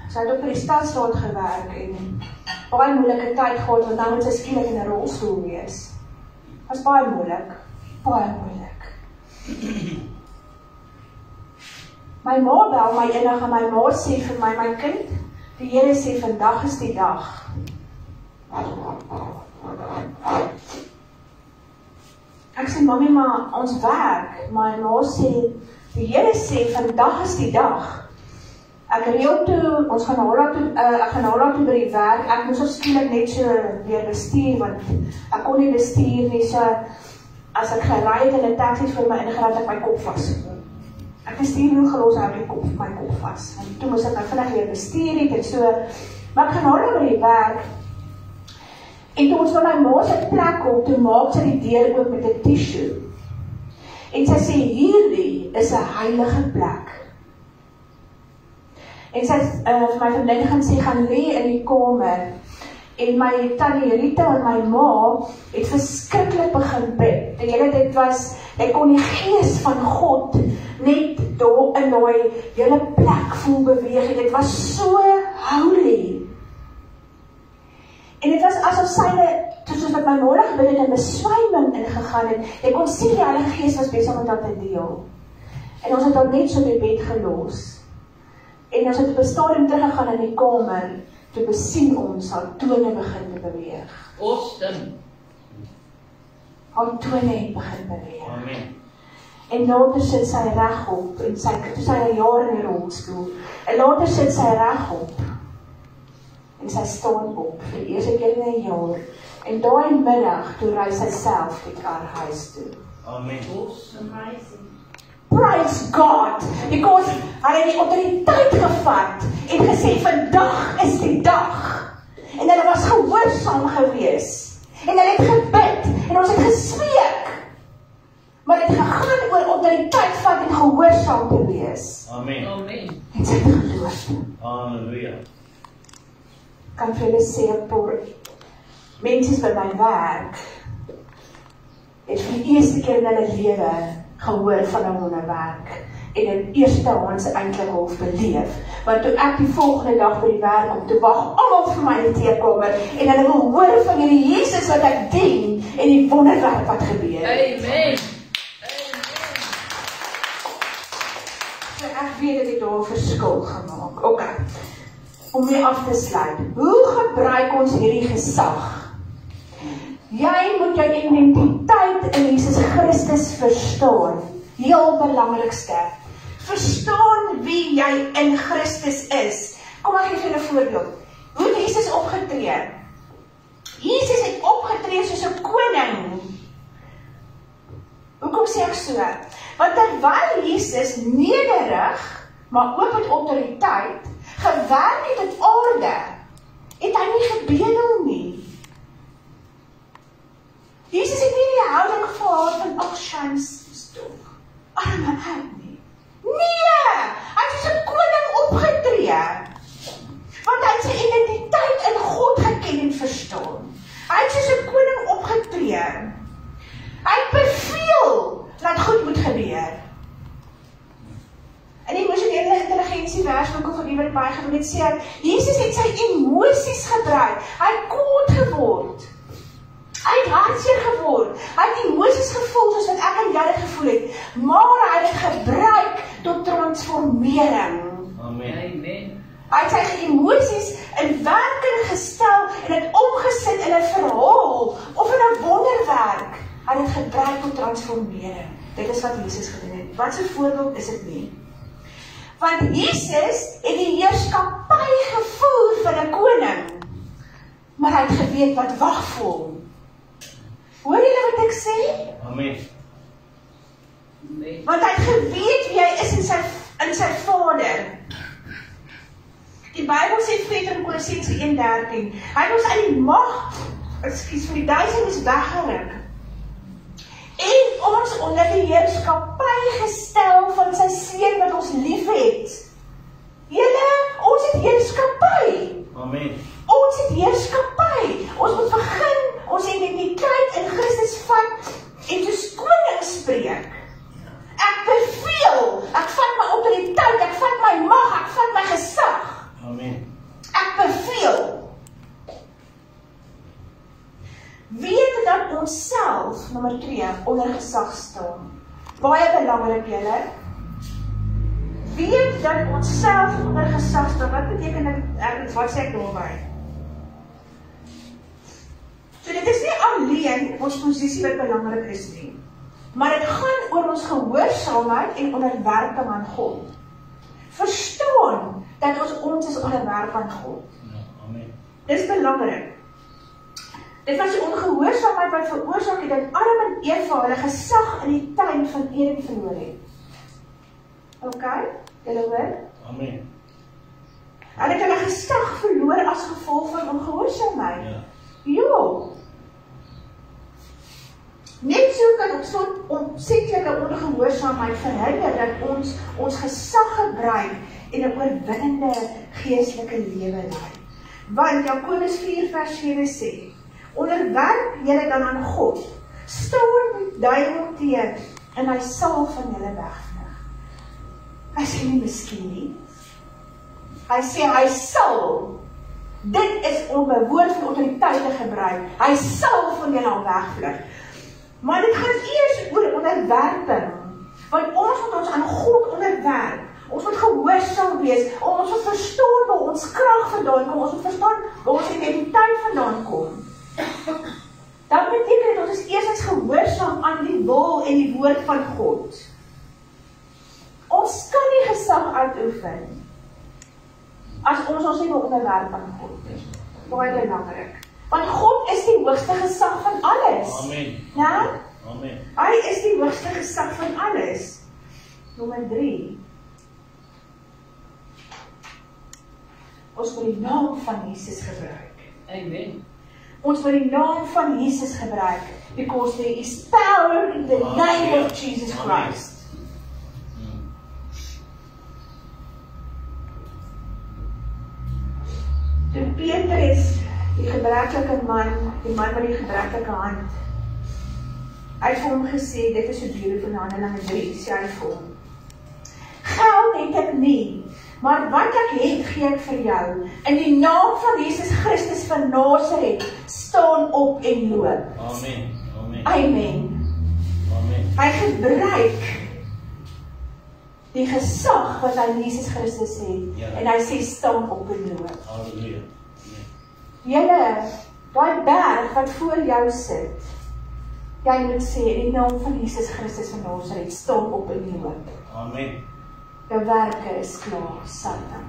Sy het op die stadsraad gewerk en baie moeilike tyd gehad, want nou moet sy skielik in 'n rolstoel wees. Was baie moeilik. Baie moeilik. My ma bel my eendag en my ma sê vir my kind, die Here sê vandag is die dag. Ek sê, mami, maar ons werk, maar my ma sê, die Here sê, vandag is die dag. Ek reël toe, ons gaan Holland toe, ek gaan Holland toe by die werk, ek moes op skielik net so weer bestuur, want ek kon nie bestuur nie, so as ek geraai het en 'n taxi vir my ingerat, ek my kop vas. Ek bestuur nie gelos, hou my kop vas, want toe moes ek nou vinnig weer bestuur het, en so, maar ek gaan Holland by die werk, en toe ons van my ma se plek op, toe maak sy die deur oop met 'n tissue, en sy sê, hierdie is 'n heilige plek. En sy vir my vriendin gaan sê, gaan lê in die kamer. En my tannie Rita en my ma het verskriklik begin bid. Die hele tyd was, ek kon die gees van God net daar in die hele plek voel beweeg. Dit was so holy. En dit was asof syne, soos wat my ma gebid het, in beswyming ingegaan het. Ek kon sien die Heilige Gees was besig om dat te deel. En ons het haar net so by bed gelos. En ons het op 'n stadium teruggegaan in die kamer, toe besien ons haar tone begin te beweeg. Austin. Haar tone het begin beweeg. Amen. En later sit sy regop, en toe sy 'n jaar in die rolstoel. En later sit sy regop. En sy staan op, vir die eerste keer in 'n jaar. En daai middag, toe ry sy self die kar huis toe. Amen. Amazing. Praise God, because hy het die autoriteit gevat en gesê, vandag is die dag. En hulle was gehoorsaam gewees. En hulle het gebid, en ons het gespreek. Maar dit gegaan oor autoriteit vat en gehoorsaam te wees. Amen. Amen. En sy het geloof. Halleluja. Kan vir julle sê, 'n paar mense by my werk het vir die eerste keer in hulle lewe gehoor van 'n wonderwerk en in eerstehands eintlik half beleef. Want toe ek die volgende dag by die werk kom, toe wag almal vir my in die teekamer en hulle wil hoor van hierdie Jesus wat ek dien en die wonderwerk wat gebeur het. Amen. So ek weet dat ek daar 'n verskil gemaak. OK. Om mee af te sluit. Hoe gebruik ons hierdie gesag? Jy moet jou identiteit in Jesus Christus verstaan. Heel belangrikste. Verstaan wie jy in Christus is. Kom ek gee vir 'n voorbeeld. Hoe het Jesus opgetree? Jesus het opgetree soos 'n koning. Hoekom sê ek so? Want terwyl Jesus nederig, maar ook met autoriteit, gewerk het op aarde, het hy nie gebedel nie. Jesus het nie die houding gehad van, ag, Shams, stop, arme ek nie. Nee, hy het soos 'n koning opgetree. Want hy het sy identiteit in God geken en verstaan. Hy het soos 'n koning opgetree. Hy het beveel dat goed moet gebeur. In die emosionele intelligensie versboek van die wat baie genoem het, sê hy, Jesus het sy emosies gebruik. Hy het kwaad geword. Hy het hartseer geword. Hy het emosies gevoel soos wat ek en jy dit gevoel het. Maar hy het dit gebruik tot transformering. Amen. Amen. Hy het sy emosies in werking gestel en het omgesit in 'n verhaal of in 'n wonderwerk. Hy het dit gebruik tot transformering. Dit is wat Jesus gedoen het. Wat 'n voorbeeld is dit nie? Want Jesus het die heerskappy gevoer van 'n koning. Maar hy het geweet wat wag vir hom. Hoor julle wat ek sê? Amen. Amen. Want hy het geweet wie hy is in sy Vader. Die Bybel sê verder in Kolossense 1:13, hy het ons uit die mag, van die duisternis weggeruk. En ons onder die heerskappy gestel van sy seun wat ons liefhet. Julle, ons het heerskappy. Amen. Ons het heerskappy. Ons moet begin ons identiteit in Christus vat en soos koning spreek. Ek beveel, ek vat my autoriteit, ek vat my mag, ek vat my gesag. Amen. Ek beveel. Weet dat ons self, nommer 2, onder gesag staan. Baie belangrik julle. Weet dat ons self onder gesag staan. Wat beteken dit? Wat sê ek daarby? So dit is nie alleen ons posisie wat belangrik is nie. Maar dit gaan oor ons gehoorsaamheid en onderwerping aan God. Verstaan dat ons is onderwerp aan God. Amen. Dis belangrik. Dit was die ongehoorsaamheid wat veroorsaak het dat Adam en Eva hulle gesag in die tuin van Eden verloor het. OK? Julle hoor? Amen. Hulle het hulle gesag verloor as gevolg van ongehoorsaamheid. Ja. Net so kan ons so ontsettelijke ongehoorsaamheid verhinder dat ons gesag gebruik en 'n oorwinnende geestelike lewe lei. Want Jakobus 4 vers 7 sê, onderwerp julle dan aan God, staan die duiwel teen en hy sal van julle wegvlug. Hy sê nie miskien nie. Hy sê hy sal. Dit is om 'n woord van autoriteit te gebruik. Hy sal van julle al wegvlug. Maar dit gaan eers oor onderwerping. Want ons moet ons aan God onderwerp. Ons moet gehoorsaam wees. Ons moet verstaan waar ons krag vandaan kom. Ons moet verstaan waar ons identiteit vandaan kom. Dat beteken dat ons is eerstens gehoorsaam aan die wil en die woord van God. Ons kan nie gesag uitoefen as ons nie wil onderwerp aan God is. Baie belangrik. Want God is die hoogste gesag van alles. Amen. Ja? Amen. Hy is die hoogste gesag van alles. Nommer 3. Ons moet die naam van Jesus gebruik. Amen. Ons moet die naam van Jesus gebruik. Because there is power in the name of Jesus Christ. Toe Petrus, die gebreklike man, die man met die gebreklike hand, hy het vir hom gesê, dit is so beautiful in Handelinge 3, sê hy vir hom, geld het ek nie, maar wat ek het, gee ek vir jou. In die naam van Jesus Christus van Nasaret, staan op en loop. Amen. Amen. Amen. Amen. Hy gebruik die gesag wat hy Jesus Christus het, Ja. en hy sê, staan op en loop. Halleluja. Julle, daai berg wat voor jou sit, jy moet sê, in die naam van Jesus Christus van Nasaret, staan op en loop. Amen. Jou werke is klaar, Satan.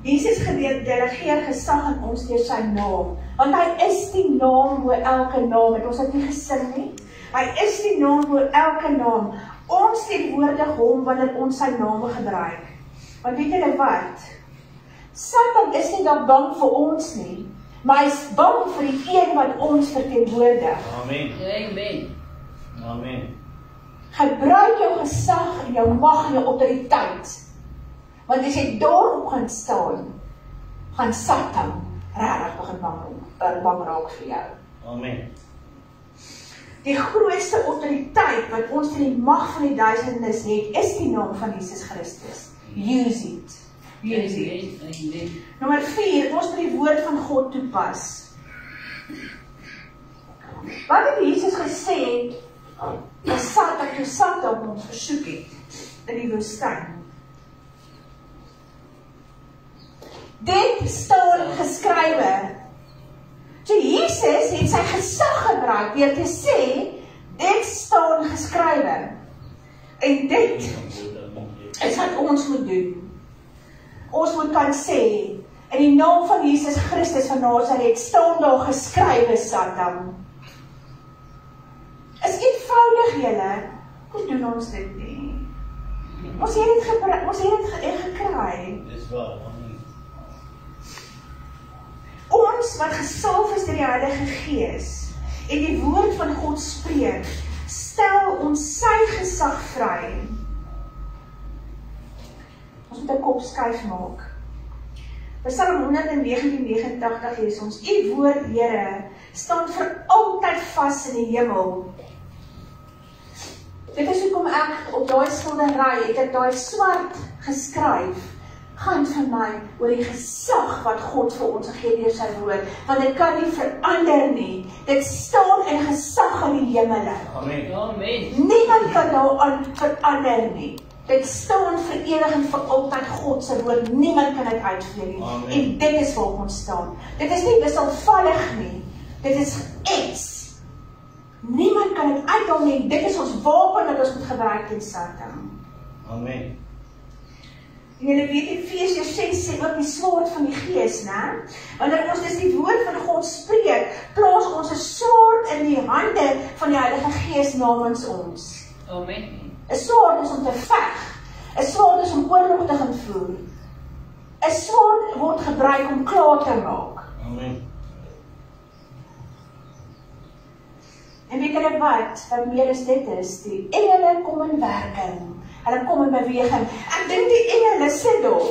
Jesus gedelegeer gesag aan ons deur sy naam, want hy is die naam oor elke naam, het ons dit nie gesing nie? Hy is die naam oor elke naam. Ons teenwoordig hom wanneer ons sy name gebruik. Want weet julle wat? Satan is nie dan bang vir ons nie, maar hy is bang vir die een wat ons verteenwoordig. Amen. Amen. Amen. Gebruik jou gesag en jou mag en jou autoriteit. Want as jy daarop gaan staan, gaan Satan regtig begin bang raak vir jou. Amen. Die grootste autoriteit wat ons in die mag van die duisternis het, is die naam van Jesus Christus. Use it. Use it. Amen. Nommer 4, ons moet die woord van God toepas. Wat het Jesus gesê, as Satan ons versoek het, in die woestyn? Dit staan geskrywe. So Jesus het sy gesag gebruik deur te sê, dit staan geskrywe. En dit is wat ons moet doen. Ons moet kan sê, in die naam van Jesus Christus van Nasaret, staan daar geskrywe, Satan. Is eenvoudig julle, hoe doen ons dit nie? Ons het dit gekry. Dis waar. Amen. Ons wat gesalf is deur die Heilige Gees en die woord van God spreek, stel ons sy gesag vry. Ons moet 'n kop skuif maak. Psalm 119:89 lees ons, U woord, Here, staan vir altyd vas in die hemel. Dit is hoekom ek op daai skildery het ek daai swart geskryf. Gaan vir my oor die gesag wat God vir ons gegee deur sy woord, want dit kan nie verander nie. Dit staan in gesag in die hemele. Amen. Amen. Niemand kan daaraan verander nie. Dit staan vir ewig en vir altyd God se woord. Niemand kan dit uitvee nie. Amen. En dit is waar ons staan. Dit is nie wisselvallig nie. Dit is iets. Niemand kan dit uithaal nie. Dit is ons wapen wat ons moet gebruik teen Satan. Amen. En julle weet, Efesiërs 6 sê ook die swaard van die gees, né? Wanneer ons dus die woord van God spreek, plaas ons 'n swaard in die hande van die Heilige Gees namens ons. Amen. 'n Swaard is om te veg. 'n Swaard is om oorlog te gaan voer. 'n Swaard word gebruik om klaar te maak. Amen. En weet julle wat meer as dit is? Die engele kom in werking. Hulle kom in beweging. Ek dink die engele sit daar.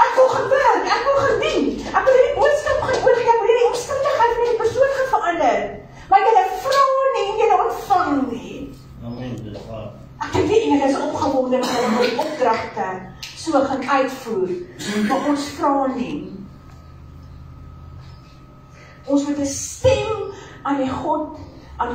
Ek wil gaan werk, ek wil gaan dien. Ek wil hierdie boodskap gaan oorgee, ek wil hierdie omstandigheid van die persoon gaan verander. Maar julle vra nie en julle ontvang nie. Amen, dit is waar. Ek dink die engele is opgewonde met hulle opdragte so gaan uitvoer. Maar ons vra nie. Ons moet 'n stem aan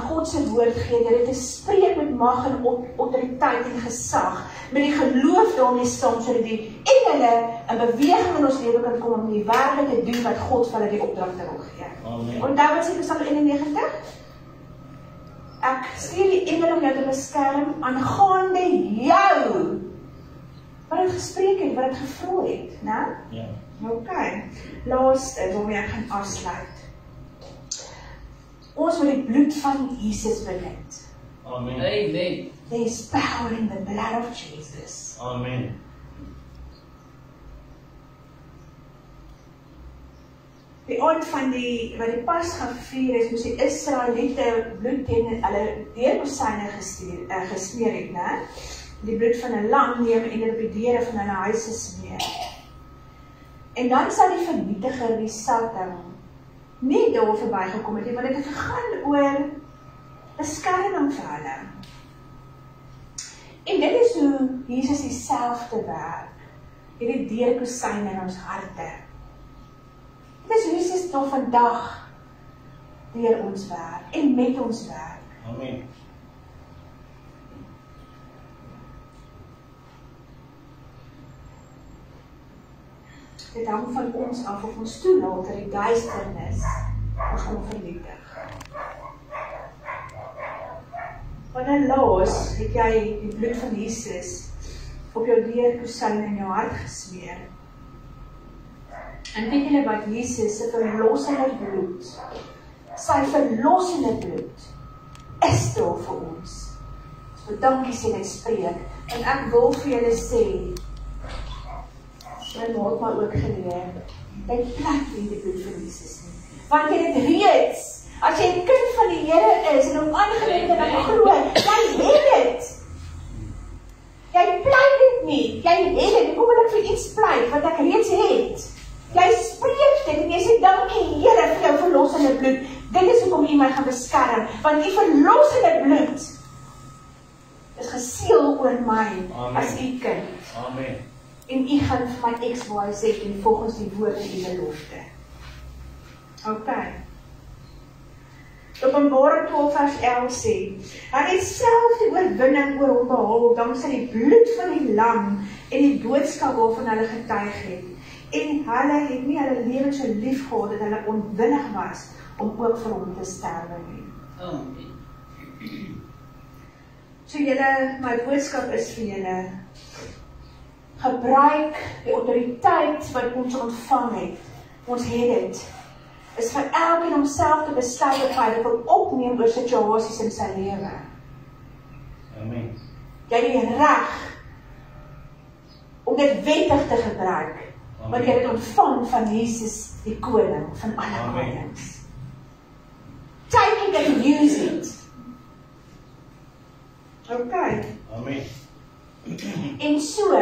God se woord gee, dat dit spreek met mag en autoriteit en gesag, met die geloof daarmee saam, sodat die engele 'n beweging in ons lewe kan kom om die werk te doen wat God vir hulle die opdragte wil gee. Amen. Onthou wat sê Psalm 91? Ek stuur die engele om jou te beskerm aangaande jou. Wat het gespreek het, wat het gevra het, né? Ja. OK. Laaste waarmee ek gaan afsluit. Ons moet die bloed van Jesus beleid. Amen. Amen. There is power in the blood of Jesus. Amen. Die aand van wat die Pasga gevier is, moes die Israeliete bloed teen hulle deurkosyne gesmeer het, né? Die bloed van 'n lam neem en dit op die deure van hulle huise smeer. En dan sal die vernietiger, die Satan, nie daar verbygekom het nie, want dit het gegaan oor beskerming vir hulle. En dit is hoe Jesus dieselfde werk, hierdie deurkosyne in ons harte. Dit is hoe Jesus nog vandag deur ons werk en met ons werk. Amen. Dit hang van ons af of ons toelaat dat die duisternis ons kom vernietig. Wanneer laas het jy die bloed van Jesus op jou deurkosyne in jou hart gesmeer? En weet julle wat, Jesus se verlossende bloed, sy verlossende bloed, is daar vir ons. So dankie sê dit spreek. En ek wil vir julle sê, my maat maar ook geleer, jy pleit nie die bloed van Jesus nie. Want jy het reeds, as jy 'n kind van die Here is, en hom aangeneem en hom glo, jy het dit. Jy pleit dit nie, jy het dit. Hoe wil ek vir iets pleit, wat ek reeds het? Jy spreek dit, en jy sê, dankie Here vir jou verlossende bloed. Dit is hoekom U my gaan beskerm, want U verlossende bloed is geseël oor my, as U kind. Amen. En U gaan vir my XYZ en volgens die woord en die belofte. OK. Openbaring 12 vers 11 sê, hy het self die oorwinning oor hom behaal, dankse die bloed van die lam en die boodskap waarvan hulle getuig het. En hulle het nie hulle lewens so lief gehad dat hulle onwillig was om ook vir hom te sterwe nie. Amen. So julle, my boodskap is vir julle, gebruik die autoriteit wat ons ontvang het. Ons het dit. Is vir elkeen om self te besluit of hy dit wil opneem oor situasies in sy lewe. Amen. Jy het die reg om dit wettig te gebruik, want jy het dit ontvang van Jesus, die koning van alle konings. Take it and use it. OK. Amen. En so,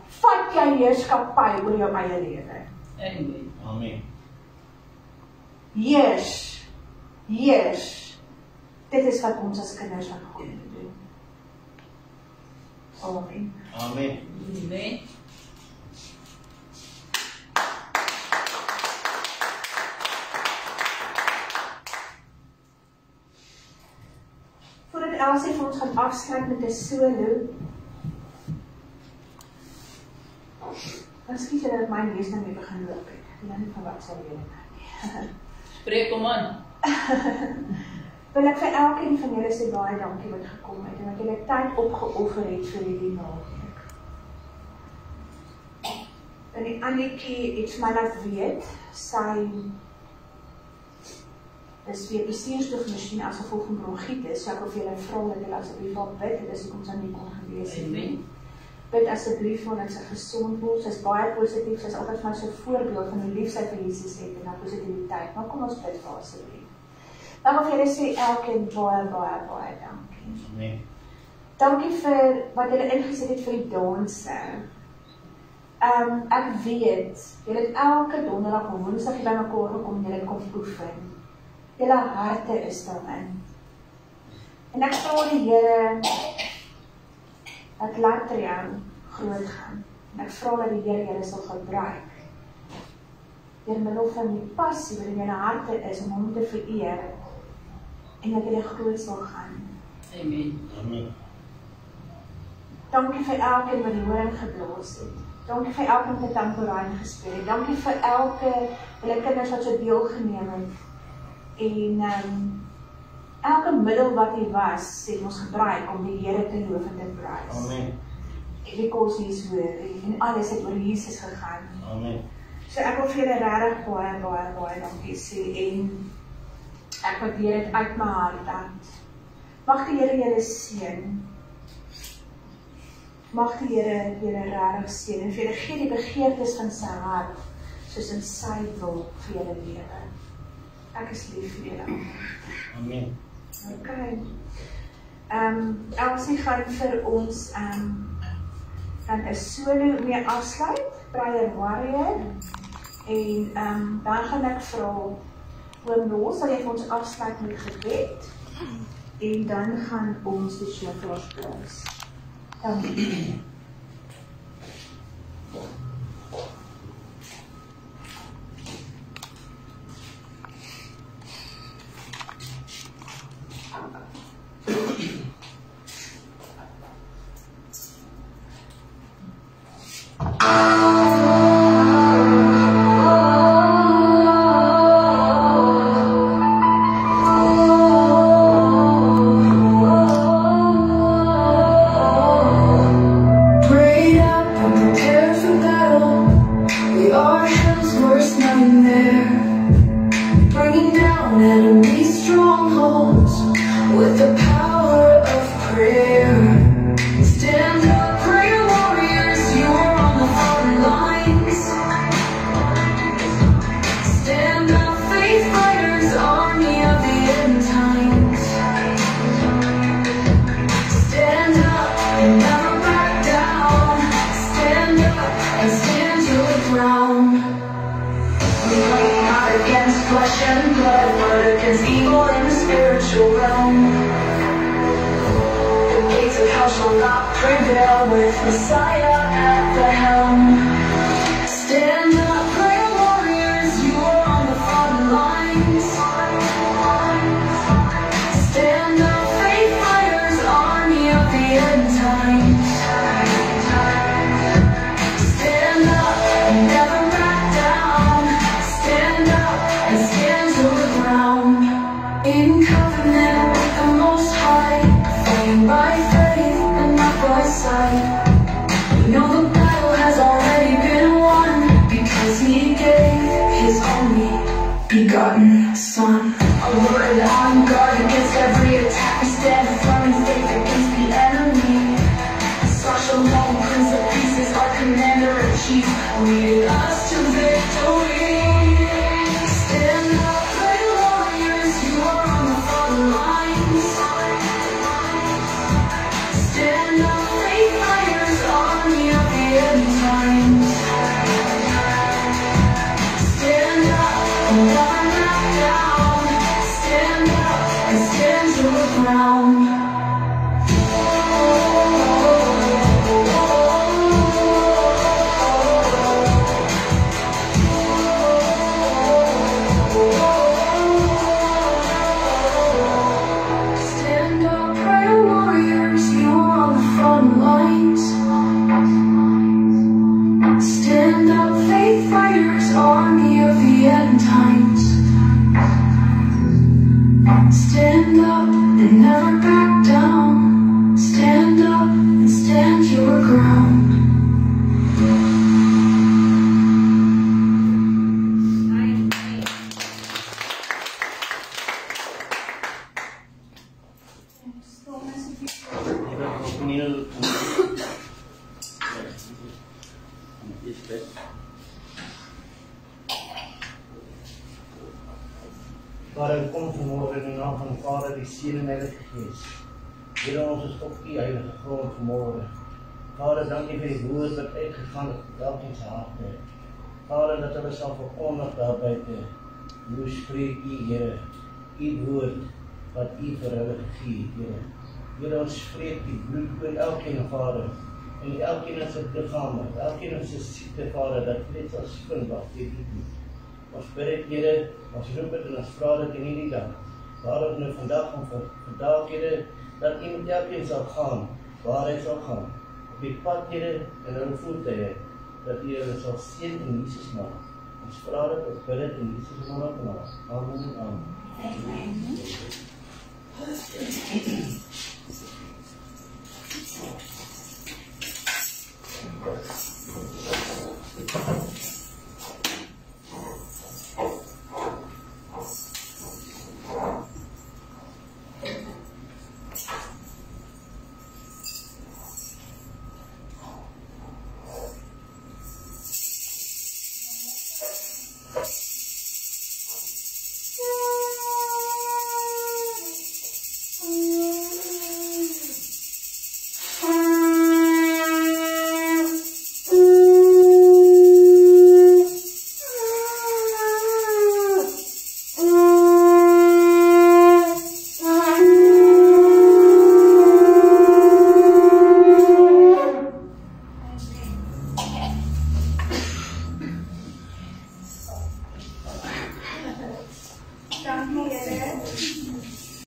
vat jy heerskappy oor jou eie lewe. Amen. Amen. Heers. Dit is wat ons as kinders van God moet doen. Amen. Amen. Amen. Voordat Elsie vir ons gaan afsluit met 'n solo, dan skiet jy dat my lees nou weer begin loop het. Ek weet nie van wat sal wees nie. Spreek hom aan. wil ek vir elkeen van julle sê baie dankie wat gekom het, en dat julle tyd opgeoffer het vir hierdie naweek. En die Annetjie het vir my laat weet, sy is weer bestuursstofmasjien as gevolg van bronchitis, so ek wil vir julle vra dat julle asseblief haar bid, en dis hoekom sy nie kon gewees het. Bid asseblief dat sy gesond word, sy is baie positief, sy is altyd vir my so 'n voorbeeld van hoe lief sy vir Jesus het en haar positiviteit, maar kom ons bid vir haar asseblief. Dan wil vir julle sê elkeen baie dankie. Nee. Dankie vir wat julle ingesit het vir die danse. Ek weet, julle het elke donderdag en woensdag by mekaar gekom en julle het kom oefen. Julle harte is daarin. En ek vra die Here dat laat Trian groot gaan. En ek vra dat die Here julle sal gebruik. Deur middel van die passie wat in julle harte is om hom te vereer. En dat julle groot sal gaan. Amen. Amen. Dankie vir elkeen wat die horing geblaas het. Dankie vir elkeen wat die tamboerijn gespeel het. Dankie vir julle kinders wat so deelgeneem het. En elke middel wat hy was, het ons gebruik om die Here te loof en te prys. Amen. Because he is worthy. En alles het oor Jesus gegaan. Amen. So ek wil vir julle regtig baie dankie sê. En ek waardeer dit uit my hart uit. Mag die Here julle seën. Mag die Here julle regtig seën en vir julle gee die begeertes van sy hart, soos in sy wil vir julle lewe. Ek is lief vir julle. Amen. Okay. Elsie gaan vir ons dan 'n solo mee afsluit, Prayer Warrior. En dan gaan ek vra oom Los, sal jy vir ons afsluit met gebed. En dan gaan ons die shofars blaas. Dankie. Army of the end times. communal Vader, kom vanmorgen in de naam van Vader, die Seun en Heilige Gees. Here, ons is op die heilige grond vanmorgen. Vader, dankie vir die woord wat uitgegaan het op elkeen se harte. Vader, dat hulle sal verkondig daar buite. Hoe spreek U, Here, U woord wat U vir hulle gegee het, Here. Here, ons spreek die bloed oor elkeen, Vader, en elkeen in sy lichaam, elkeen in sy siekte, Vader, dat dit sal skoon word, weet U nie. Ons bid, Here, ons roep het en ons vra dit in hierdie dag. Waarom nou vandag en vandag, Here, dat U met elkeen sal gaan, waar hy sal gaan. Op die pad, Here, en hulle voertuie, dat U hulle sal seën in Jesus naam. Ons vra dit, ons bid dit in Jesus naam. Amen en amen. Amen. Dankie, Here.